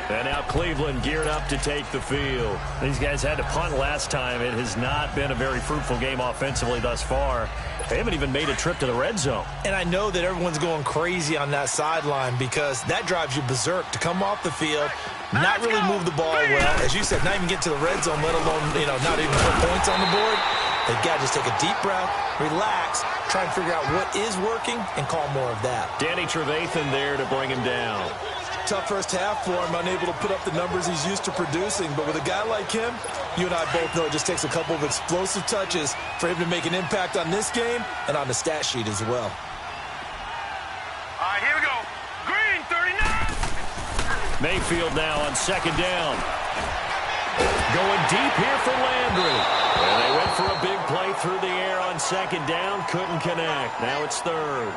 And now Cleveland geared up to take the field. These guys had to punt last time. It has not been a very fruitful game offensively thus far. They haven't even made a trip to the red zone. And I know that everyone's going crazy on that sideline because that drives you berserk to come off the field, not really move the ball well. As you said, not even get to the red zone, let alone, not even put points on the board. They've got to just take a deep breath, relax, try and figure out what is working, and call more of that. Danny Trevathan there to bring him down. Tough first half for him, unable to put up the numbers he's used to producing. But with a guy like him, you and I both know it just takes a couple of explosive touches for him to make an impact on this game and on the stat sheet as well. All right, here we go. Green, 39. Mayfield now on 2nd down. Going deep here for Landry. And they went for a big play through the air on 2nd down. Couldn't connect. Now it's 3rd.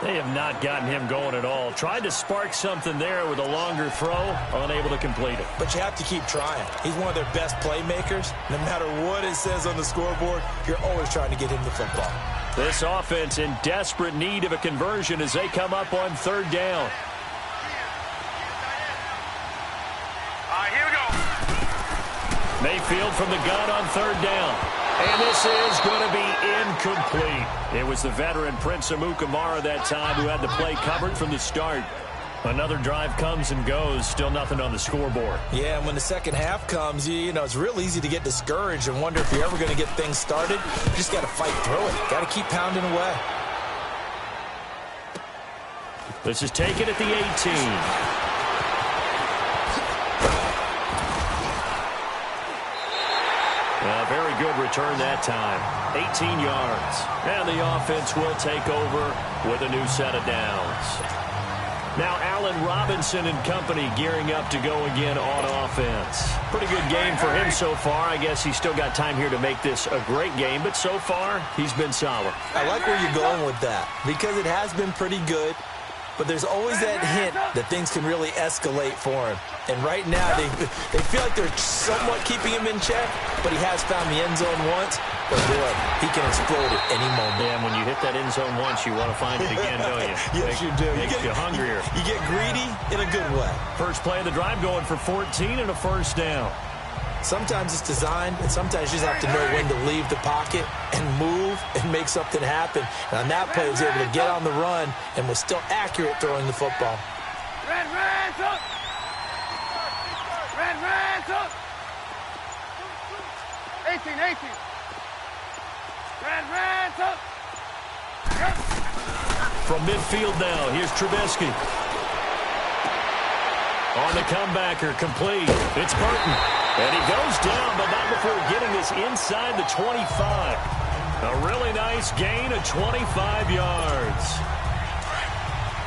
They have not gotten him going at all. Tried to spark something there with a longer throw, unable to complete it. But you have to keep trying. He's one of their best playmakers. No matter what it says on the scoreboard, you're always trying to get him the football. This offense in desperate need of a conversion as they come up on third down. All right, here we go. Mayfield from the gun on third down. And this is going to be incomplete. It was the veteran Prince Amukamara that time who had the play covered from the start. Another drive comes and goes. Still nothing on the scoreboard. Yeah, and when the second half comes, you know, it's real easy to get discouraged and wonder if you're ever going to get things started. You just got to fight through it. Got to keep pounding away. This is taken at the 18. A very good return that time. 18 yards. And the offense will take over with a new set of downs. Now Allen Robinson and company gearing up to go again on offense. Pretty good game for him so far. I guess he's still got time here to make this a great game, but so far he's been solid. I like where you're going with that because it has been pretty good. But there's always that hint that things can really escalate for him. And right now, they feel like they're somewhat keeping him in check, but he has found the end zone once. But, boy, he can explode at any moment. Yeah, when you hit that end zone once, you want to find it again, don't you? Yes, you do. Makes you hungrier. You get greedy in a good way. First play of the drive going for 14 and a first down. Sometimes it's designed, and sometimes you just have to know when to leave the pocket and move and make something happen. And on that play, he was able to get on the run and was still accurate throwing the football. Red, up. Red, up. 18. Red, up. From midfield now, here's Trubisky. On the comebacker, complete. It's Burton. And he goes down, but not before getting this inside the 25. A really nice gain of 25 yards.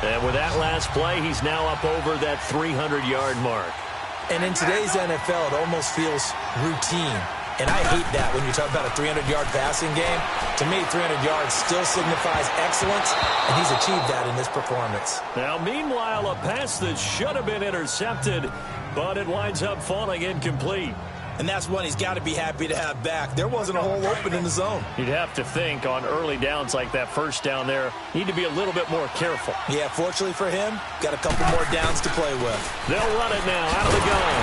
And with that last play, he's now up over that 300-yard mark. And in today's NFL, it almost feels routine. And I hate that when you talk about a 300-yard passing game. To me, 300 yards still signifies excellence, and he's achieved that in this performance. Now, meanwhile, a pass that should have been intercepted, but it winds up falling incomplete. And that's one he's got to be happy to have back. There wasn't a hole open in the zone. You'd have to think on early downs like that first down there, need to be a little bit more careful. Yeah, fortunately for him, got a couple more downs to play with. They'll run it now out of the gun.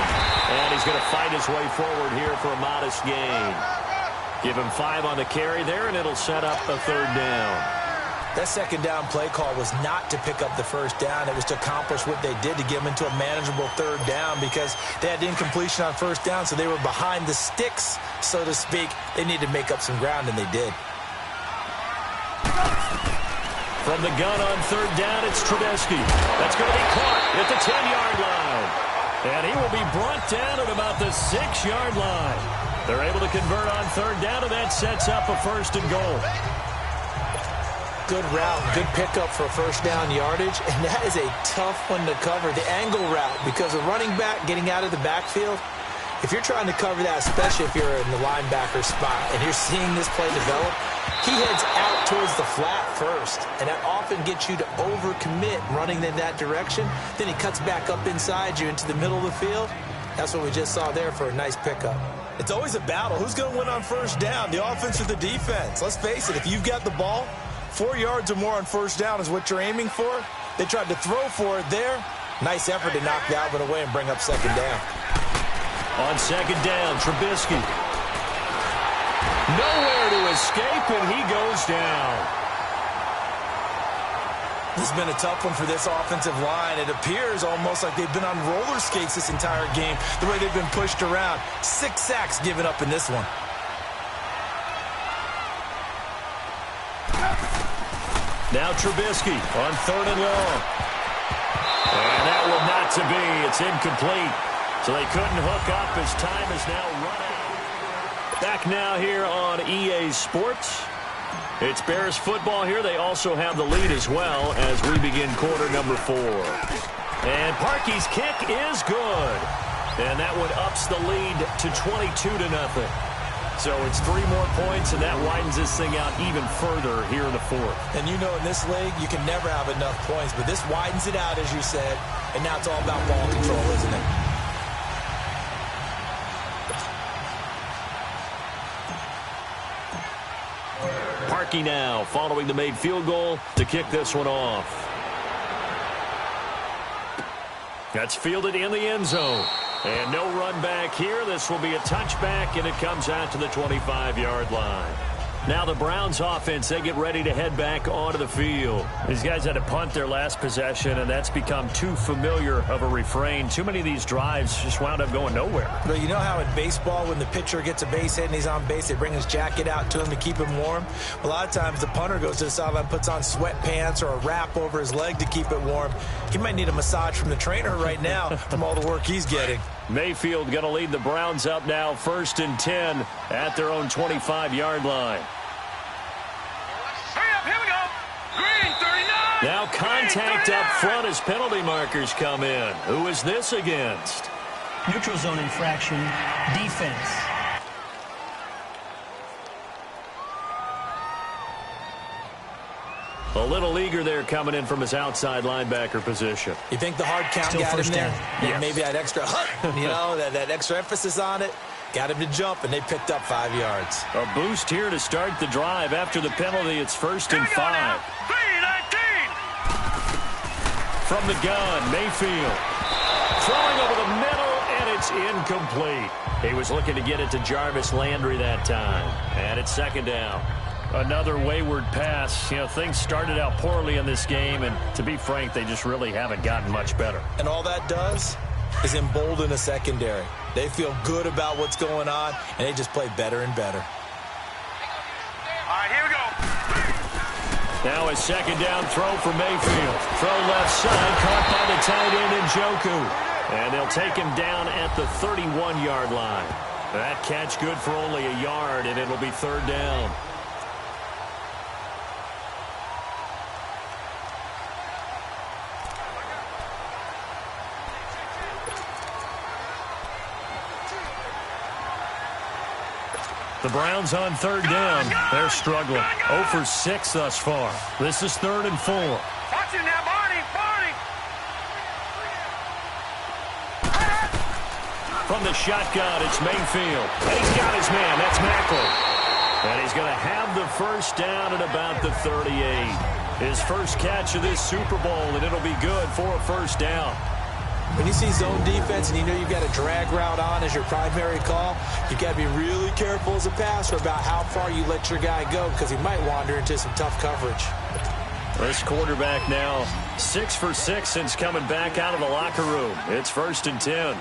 And he's going to fight his way forward here for a modest gain. Give him 5 on the carry there, and it'll set up a third down. That second down play call was not to pick up the first down. It was to accomplish what they did to get them into a manageable third down because they had incompletion on first down, so they were behind the sticks, so to speak. They needed to make up some ground, and they did. From the gun on third down, it's Trubisky. That's going to be caught at the 10-yard line. And he will be brought down at about the 6-yard line. They're able to convert on third down, and that sets up a first and goal. Good route, good pickup for first down yardage, and that is a tough one to cover, the angle route, because a running back getting out of the backfield, if you're trying to cover that, especially if you're in the linebacker spot and you're seeing this play develop, he heads out towards the flat first, and that often gets you to overcommit running in that direction. Then he cuts back up inside you into the middle of the field. That's what we just saw there for a nice pickup. It's always a battle. Who's going to win on first down, the offense or the defense? Let's face it, if you've got the ball, 4 yards or more on first down is what you're aiming for. They tried to throw for it there. Nice effort to knock Dalvin away and bring up second down. On second down, Trubisky. Nowhere to escape, and he goes down. This has been a tough one for this offensive line. It appears almost like they've been on roller skates this entire game, the way they've been pushed around. 6 sacks given up in this one. Now Trubisky on third and long. And that will not to be. It's incomplete. So they couldn't hook up as time is now run out. Back now here on EA Sports. It's Bears football here. They also have the lead as well as we begin quarter number 4. And Parkey's kick is good. And that one ups the lead to 22-0. So it's 3 more points, and that widens this thing out even further here in the fourth. And you know in this league, you can never have enough points, but this widens it out, as you said, and now it's all about ball control, isn't it? Parkey now following the made field goal to kick this one off. That's fielded in the end zone. And no run back here. This will be a touchback, and it comes out to the 25-yard line. Now the Browns offense, they get ready to head back onto the field. These guys had to punt their last possession, and that's become too familiar of a refrain. Too many of these drives just wound up going nowhere. But you know how in baseball, when the pitcher gets a base hit and he's on base, they bring his jacket out to him to keep him warm? A lot of times the punter goes to the sideline, puts on sweatpants or a wrap over his leg to keep it warm. He might need a massage from the trainer right now from all the work he's getting. Mayfield going to lead the Browns up now, 1st and 10 at their own 25-yard line. Here we go. Green, 39. Now contact up front as penalty markers come in. Who is this against? Neutral zone infraction, defense. A little eager there coming in from his outside linebacker position. You think the hard count Still got him first there? down. Yeah, maybe that extra that extra emphasis on it. Got him to jump, and they picked up 5 yards. A boost here to start the drive. After the penalty, it's 1st and 5. 3-19. From the gun, Mayfield. Throwing over the middle, and it's incomplete. He was looking to get it to Jarvis Landry that time. And it's 2nd down. Another wayward pass. You know, things started out poorly in this game, and to be frank, they just really haven't gotten much better. And all that does is embolden a secondary. They feel good about what's going on, and they just play better and better. All right, here we go. Now a 2nd down throw for Mayfield. Throw left side, caught by the tight end Njoku. And they'll take him down at the 31-yard line. That catch good for only a yard, and it'll be 3rd down. The Browns on 3rd down. They're struggling. 0 for 6 thus far. This is 3rd and 4. Watch it now, Barney. Barney. From the shotgun, it's Mayfield. And he's got his man. That's Macklin. And he's going to have the 1st down at about the 38. His first catch of this Super Bowl, and it'll be good for a 1st down. When you see zone defense and you know you've got a drag route on as your primary call, you've got to be really careful as a passer about how far you let your guy go because he might wander into some tough coverage. This quarterback now 6 for 6 since coming back out of the locker room. It's 1st and 10.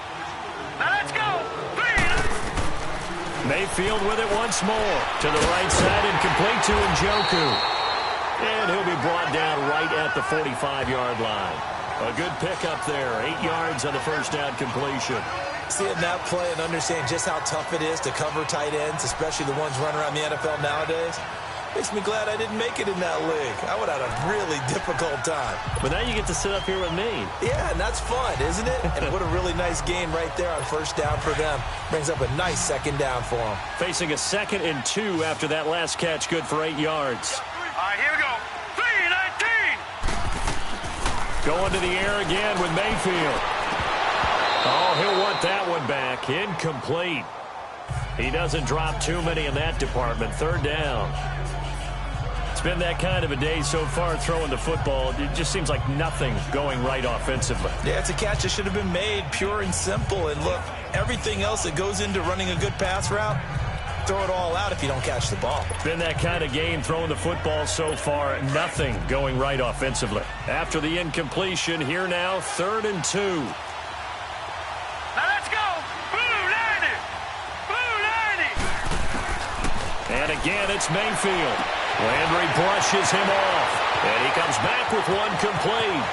Now let's go. 3. Mayfield with it once more. To the right side and complete to Njoku. And he'll be brought down right at the 45-yard line. A good pickup there. 8 yards on the 1st down completion. Seeing that play and understand just how tough it is to cover tight ends, especially the ones running around the NFL nowadays, makes me glad I didn't make it in that league. I would have had a really difficult time. But now you get to sit up here with me. Yeah, and that's fun, isn't it? And what a really nice game right there on 1st down for them. Brings up a nice 2nd down for them. Facing a 2nd and 2 after that last catch, good for 8 yards. All right, here we go. 3-19. Going to the air again with Mayfield. Oh, he'll want that one back. Incomplete. He doesn't drop too many in that department. 3rd down. It's been that kind of a day so far throwing the football. It just seems like nothing going right offensively. Yeah, it's a catch that should have been made, pure and simple. And look, everything else that goes into running a good pass route, throw it all out if you don't catch the ball. Been that kind of game throwing the football so far. Nothing going right offensively. After the incompletion, here now, 3rd and 2. Now let's go. Blue 90. Blue 90. And again, it's Mayfield. Landry brushes him off. And he comes back with one complete.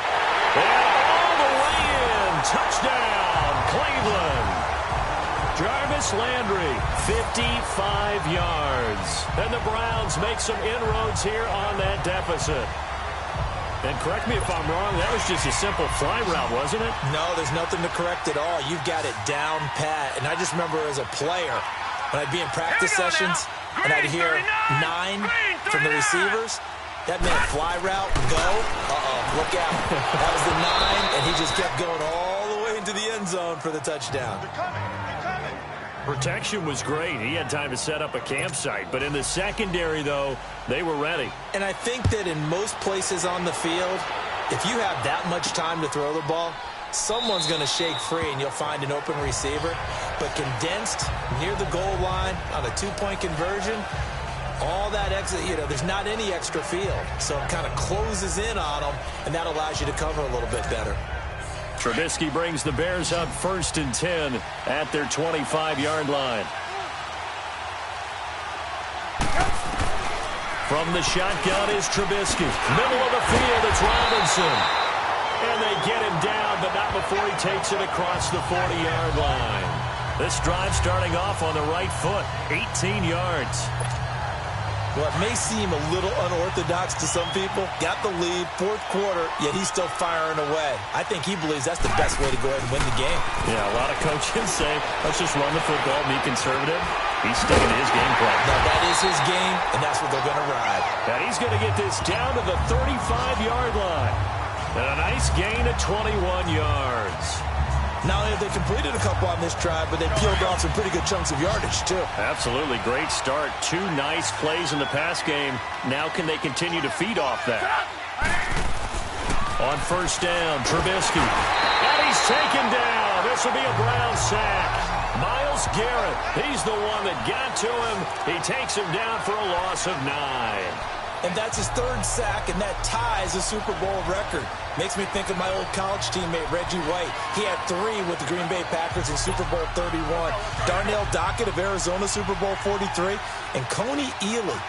And all the way in. Touchdown, Cleveland. Jarvis Landry, 55 yards. And the Browns make some inroads here on that deficit. And correct me if I'm wrong, that was just a simple fly route, wasn't it? No, there's nothing to correct at all. You've got it down pat. And I just remember as a player, When I'd be in practice sessions and I'd hear 9 from the receivers, that meant fly route, go, look out. That was the 9, and he just kept going all the way into the end zone for the touchdown. Protection was great. He had time to set up a campsite. But in the secondary, though, they were ready. And I think that in most places on the field, if you have that much time to throw the ball, someone's going to shake free and you'll find an open receiver. But condensed near the goal line on a 2-point conversion, all that extra, there's not any extra field. So it kind of closes in on them, and that allows you to cover a little bit better. Trubisky brings the Bears up 1st and 10 at their 25-yard line. From the shotgun is Trubisky. Middle of the field, it's Robinson. And they get him down, but not before he takes it across the 40-yard line. This drive starting off on the right foot, 18 yards. Well, it may seem a little unorthodox to some people. Got the lead, 4th quarter, yet he's still firing away. I think he believes that's the best way to go ahead and win the game. Yeah, a lot of coaches say, let's just run the football, be conservative. He's sticking to his game plan. Now, that is his game, and that's what they're going to ride. And he's going to get this down to the 35-yard line. And a nice gain of 21 yards. Not only have they completed a couple on this drive, but they peeled off some pretty good chunks of yardage, too. Absolutely. Great start. 2 nice plays in the pass game. Now can they continue to feed off that? On 1st down, Trubisky. And he's taken down. This will be a Brown sack. Myles Garrett, he's the one that got to him. He takes him down for a loss of 9. And that's his 3rd sack, and that ties a Super Bowl record. Makes me think of my old college teammate, Reggie White. He had 3 with the Green Bay Packers in Super Bowl 31. Darnell Dockett of Arizona, Super Bowl 43. And Coney Ealy,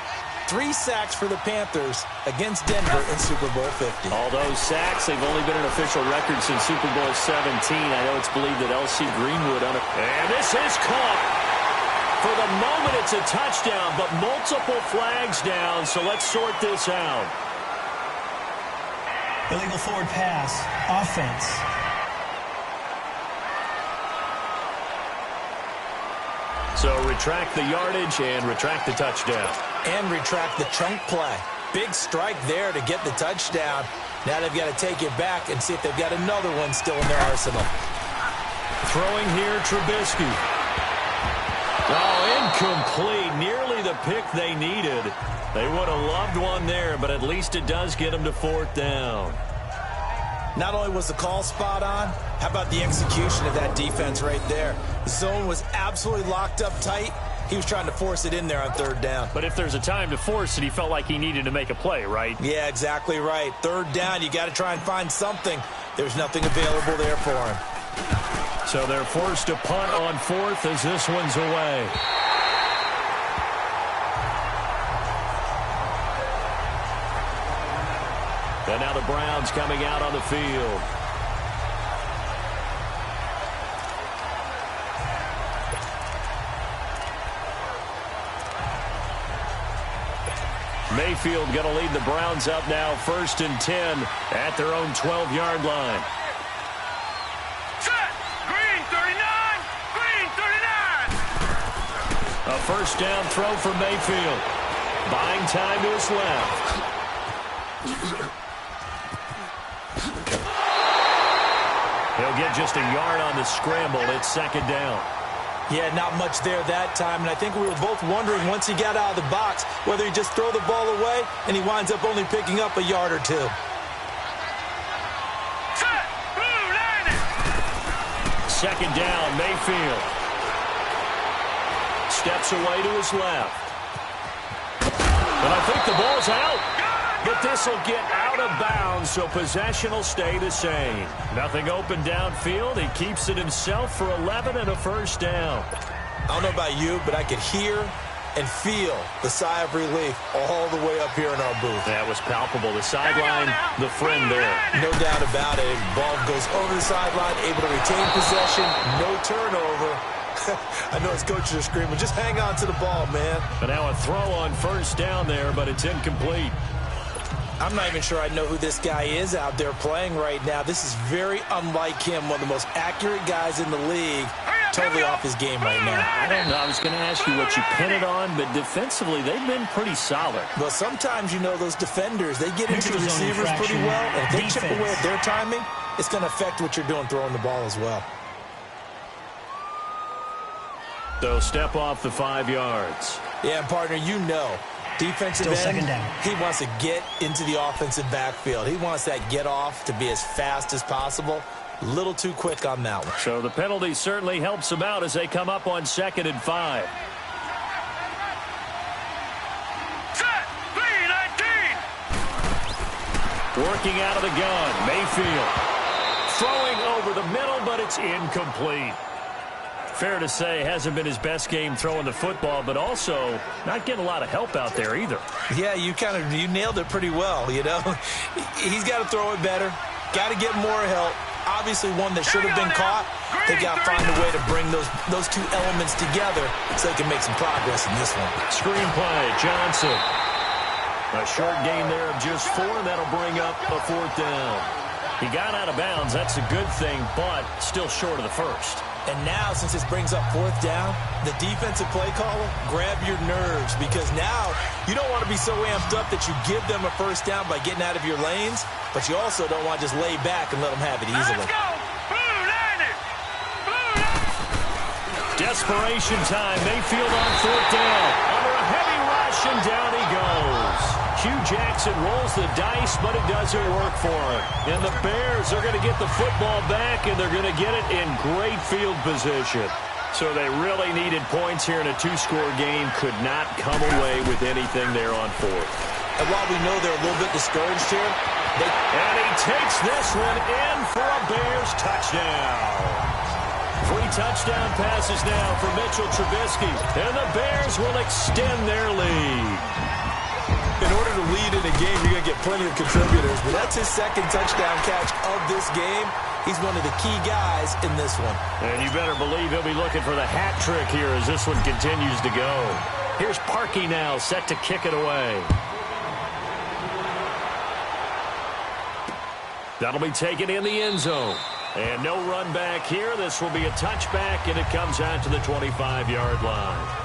3 sacks for the Panthers against Denver in Super Bowl 50. All those sacks, they've only been an official record since Super Bowl 17. I know it's believed that L.C. Greenwood on it. And this is caught. For the moment, it's a touchdown, but multiple flags down, so let's sort this out. Illegal forward pass. Offense. So retract the yardage and retract the touchdown. And retract the chunk play. Big strike there to get the touchdown. Now they've got to take it back and see if they've got another one still in their arsenal. Throwing here, Trubisky. Oh, incomplete. Nearly the pick they needed. They would have loved one there, but at least it does get them to 4th down. Not only was the call spot on, how about the execution of that defense right there? The zone was absolutely locked up tight. He was trying to force it in there on 3rd down. But if there's a time to force it, he felt like he needed to make a play, right? Yeah, exactly right. 3rd down, you got to try and find something. There's nothing available there for him. So they're forced to punt on 4th as this one's away. And now the Browns coming out on the field. Mayfield going to lead the Browns up now 1st and 10 at their own 12-yard line. Set. Green 39. Green 39. A 1st down throw for Mayfield. Buying time to his left. He'll get just a yard on the scramble. It's 2nd down. Yeah, not much there that time, and I think we were both wondering once he got out of the box whether he'd just throw the ball away, and he winds up only picking up a yard or 2. Set. Blue line it. 2nd down, Mayfield. Steps away to his left. And I think the ball's out. But this will get out of bounds, so possession will stay the same. Nothing open downfield. He keeps it himself for 11 and a 1st down. I don't know about you, but I could hear and feel the sigh of relief all the way up here in our booth. That was palpable. The sideline, the friend there. No doubt about it. Ball goes over the sideline, able to retain possession, no turnover. I know his coaches are screaming, just hang on to the ball, man. But now a throw on 1st down there, but it's incomplete. I'm not even sure I know who this guy is out there playing right now. This is very unlike him, one of the most accurate guys in the league. totally off his game right now. I don't know. I was going to ask you what you pin it on, but defensively, they've been pretty solid. Well, sometimes, you know, those defenders, they get into the receivers pretty well, and if they chip away at their timing, it's going to affect what you're doing throwing the ball as well. So step off the 5 yards. Yeah, and partner, you know, defensive end, second down. He wants to get into the offensive backfield. He wants that get off to be as fast as possible. A little too quick on that one. So the penalty certainly helps them out as they come up on 2nd and 5. Set. LIII. Working out of the gun, Mayfield. Throwing over the middle, but it's incomplete. Fair to say, hasn't been his best game throwing the football, but also not getting a lot of help out there either. Yeah, you nailed it pretty well, you know. He's got to throw it better. Got to get more help. Obviously one that should have been caught. They got to find a way to bring those two elements together so they can make some progress in this one. Screen play, Johnson. A short gain there of just 4, and that'll bring up a 4th down. He got out of bounds. That's a good thing, but still short of the first. And now, since this brings up 4th down, the defensive play caller, grab your nerves, because now you don't want to be so amped up that you give them a first down by getting out of your lanes, but you also don't want to just lay back and let them have it easily. Let's go. Desperation time. Mayfield on 4th down. Under a heavy rush, and down he goes. Hugh Jackson rolls the dice, but it doesn't work for him. And the Bears are going to get the football back, and they're going to get it in great field position. So they really needed points here in a 2-score game. Could not come away with anything there on 4th. And while we know they're a little bit discouraged here, and he takes this one in for a Bears touchdown. 3 touchdown passes now for Mitchell Trubisky, and the Bears will extend their lead. In order to lead in a game, you're going to get plenty of contributors, but that's his 2nd touchdown catch of this game. He's one of the key guys in this one. And you better believe he'll be looking for the hat trick here as this one continues to go. Here's Parkey now, set to kick it away. That'll be taken in the end zone. And no run back here. This will be a touchback, and it comes out to the 25-yard line.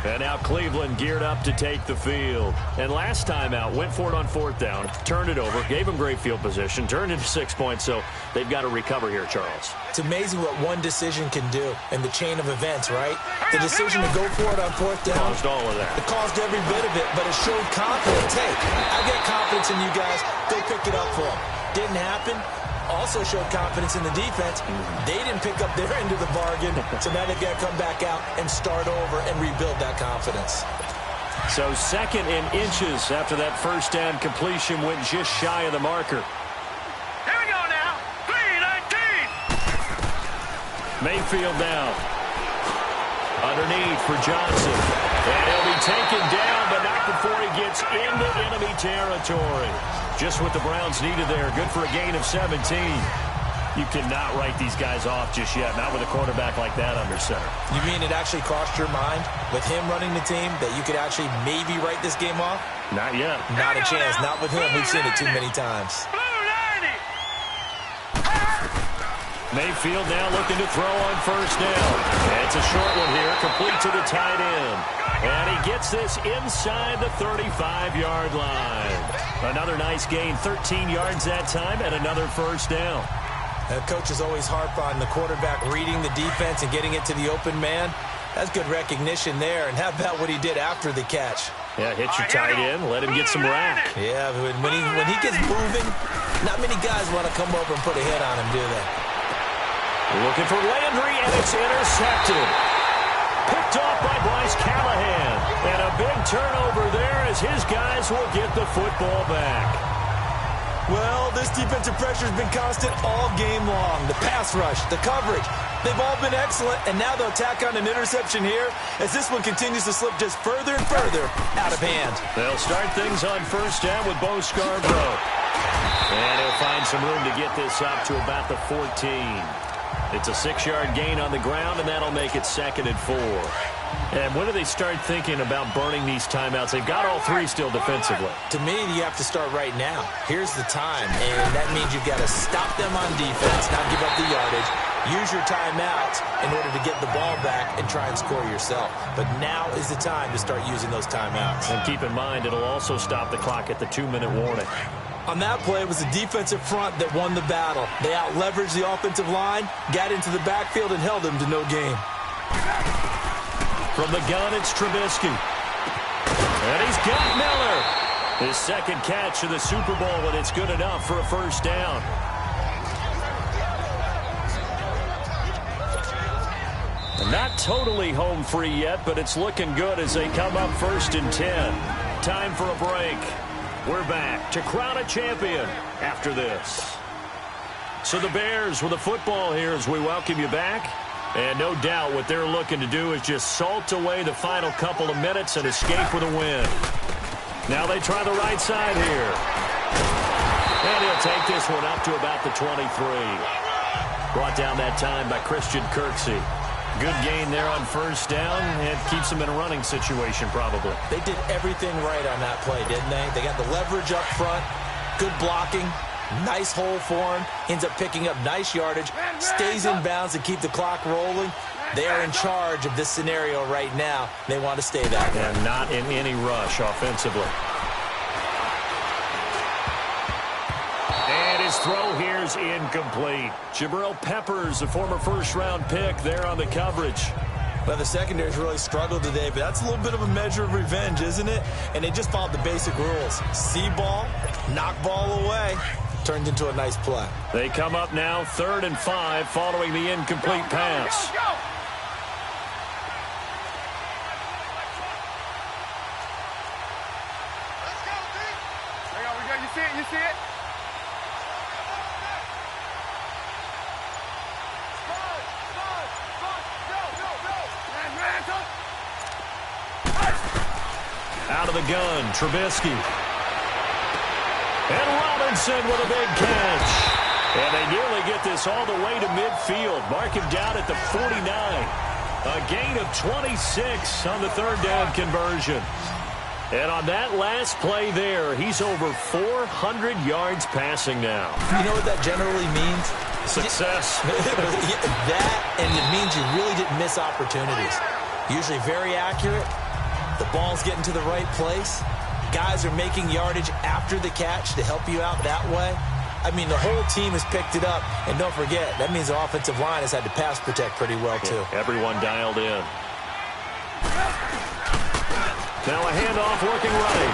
And now Cleveland geared up to take the field. And last time out, went for it on 4th down, turned it over, gave them great field position, turned into 6 points, so they've got to recover here, Charles. It's amazing what one decision can do in the chain of events, right? The decision to go for it on 4th down. Caused all of that. It caused every bit of it, but it showed confidence. Hey, I've got confidence in you guys. Go pick it up for them. Didn't happen. Also showed confidence in the defense. They didn't pick up their end of the bargain, so now they've got to come back out and start over and rebuild that confidence. So 2nd and inches after that first down completion went just shy of the marker. Here we go now. LIII. Mayfield now. Underneath for Johnson. And he'll be taken down, but not before he gets into enemy territory. Just what the Browns needed there. Good for a gain of 17. You cannot write these guys off just yet, not with a quarterback like that under center. You mean it actually crossed your mind with him running the team that you could actually maybe write this game off? Not yet. Not a chance. Not with him. We've seen it too many times. Mayfield now looking to throw on 1st down. And it's a short one here, complete to the tight end. And he gets this inside the 35-yard line. Another nice gain, 13 yards that time, and another 1st down. Coaches always harp on the quarterback reading the defense and getting it to the open man. That's good recognition there. And how about what he did after the catch? Yeah, hit your tight end, let him get some rack. Yeah, when he gets moving, not many guys want to come over and put a hit on him, do they? Looking for Landry, and it's intercepted. Picked off by Bryce Callahan. And a big turnover there as his guys will get the football back. Well, this defensive pressure has been constant all game long. The pass rush, the coverage, they've all been excellent, and now they'll tack on an interception here as this one continues to slip just further and further out of hand. They'll start things on 1st down with Bo Scarborough. And he'll find some room to get this up to about the 14. It's a 6-yard gain on the ground, and that'll make it 2nd and 4. And when do they start thinking about burning these timeouts? They've got all 3 still defensively. To me, you have to start right now. Here's the time, and that means you've got to stop them on defense, not give up the yardage. use your timeouts in order to get the ball back and try and score yourself. But now is the time to start using those timeouts. And keep in mind, it'll also stop the clock at the 2-minute warning. On that play, it was the defensive front that won the battle. They out-leveraged the offensive line, got into the backfield, and held them to no gain. From the gun, it's Trubisky. And he's got Miller. His second catch of the Super Bowl, and it's good enough for a first down. Not totally home free yet, but it's looking good as they come up 1st and 10. Time for a break. We're back to crown a champion after this. So the Bears with the football here as we welcome you back. And no doubt what they're looking to do is just salt away the final couple of minutes and escape with a win. Now they try the right side here. And he'll take this one up to about the 23. Brought down that time by Christian Kirksey. Good gain there on first down. It keeps them in a running situation probably. They did everything right on that play, didn't they? They got the leverage up front, good blocking, nice hole for him, ends up picking up nice yardage, stays in bounds to keep the clock rolling. They are in charge of this scenario right now. They want to stay that way. And not in any rush offensively. His throw here is incomplete. Jabril Peppers, the former first-round pick, there on the coverage. Well, the secondary's really struggled today, but that's a little bit of a measure of revenge, isn't it? And they just followed the basic rules. See ball, knock ball away. Turned into a nice play. They come up now 3rd and 5 following the incomplete pass. Go, go, go. Let's go, D. There you go, we go. You see it? You see it? Out of the gun, Trubisky. And Robinson with a big catch. And they nearly get this all the way to midfield. Mark him down at the 49. A gain of 26 on the 3rd down conversion. And on that last play there, he's over 400 yards passing now. You know what that generally means? Success. That, and it means you really didn't miss opportunities. Usually very accurate. The ball's getting to the right place. Guys are making yardage after the catch to help you out that way. I mean, the whole team has picked it up. And don't forget, that means the offensive line has had to pass protect pretty well, too. Everyone dialed in. Now a handoff working right.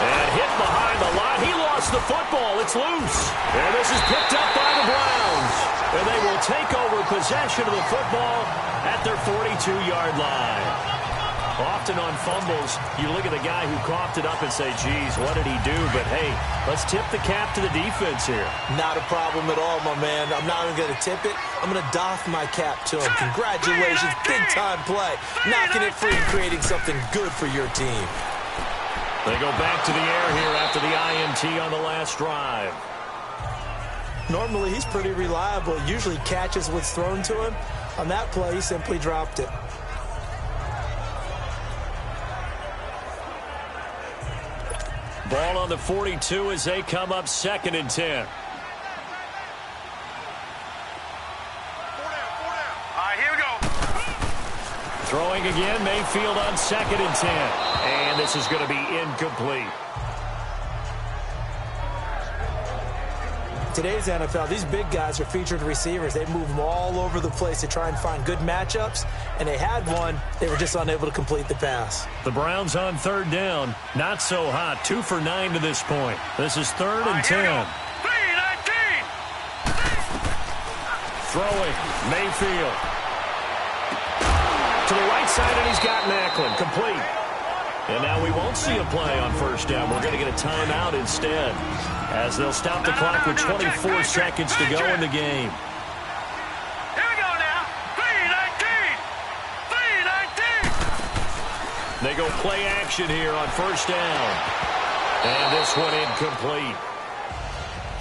And hit behind the line. He lost the football. It's loose. And this is picked up by the Browns. And they will take over possession of the football at their 42-yard line. Often on fumbles, you look at the guy who coughed it up and say, geez, what did he do? But, hey, let's tip the cap to the defense here. Not a problem at all, my man. I'm not even going to tip it. I'm going to doff my cap to him. Congratulations, big-time play. Knocking it free, creating something good for your team. They go back to the air here after the INT on the last drive. Normally, he's pretty reliable. Usually catches what's thrown to him. On that play, he simply dropped it. Ball on the 42 as they come up 2nd and 10. All right, here we go. Throwing again, Mayfield on 2nd and 10. And this is going to be incomplete. Today's NFL, these big guys are featured receivers. They move them all over the place to try and find good matchups, and they had one. They were just unable to complete the pass. The Browns on 3rd down. Not so hot. 2 for 9 to this point. This is 3rd and 10. 3-19. Throwing. Mayfield. To the right side, and he's got Macklin. Complete. And now we won't see a play on 1st down. We're going to get a timeout instead, as they'll stop the clock with 24 seconds to go in the game. Here we go now. 3-19. 3-19. They go play action here on 1st down. And this one incomplete.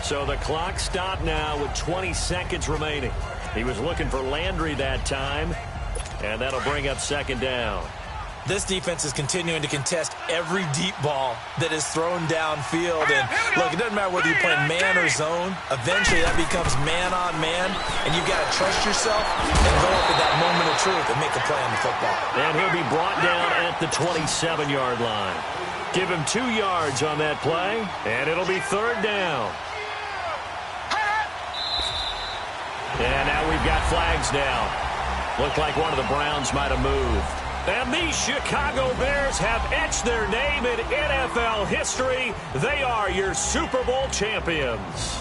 So the clock stopped now with 20 seconds remaining. He was looking for Landry that time, and that'll bring up 2nd down. This defense is continuing to contest every deep ball that is thrown downfield. And look, it doesn't matter whether you're playing man or zone. Eventually that becomes man on man, and you've got to trust yourself and go up at that moment of truth and make a play on the football. And he'll be brought down at the 27-yard line. Give him 2 yards on that play, and it'll be 3rd down. And now we've got flags down. Looked like one of the Browns might have moved. And the Chicago Bears have etched their name in NFL history. They are your Super Bowl champions.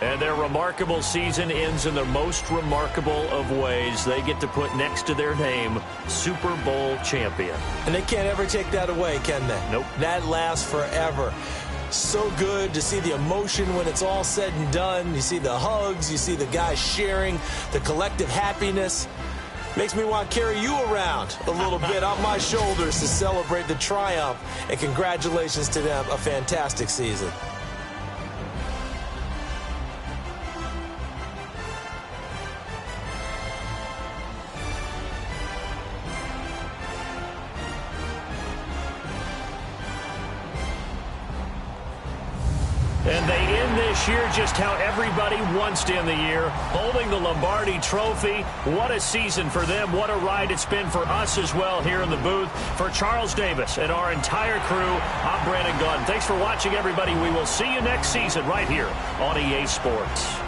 And their remarkable season ends in the most remarkable of ways. They get to put next to their name, Super Bowl champion. And they can't ever take that away, can they? Nope. That lasts forever. So good to see the emotion when it's all said and done. You see the hugs, you see the guys sharing, the collective happiness. Makes me want to carry you around a little bit on my shoulders to celebrate the triumph. And congratulations to them, a fantastic season. And they end this year just how everybody wants to end the year, holding the Lombardi Trophy. What a season for them. What a ride it's been for us as well here in the booth. For Charles Davis and our entire crew, I'm Brandon Gaudin. Thanks for watching, everybody. We will see you next season right here on EA Sports.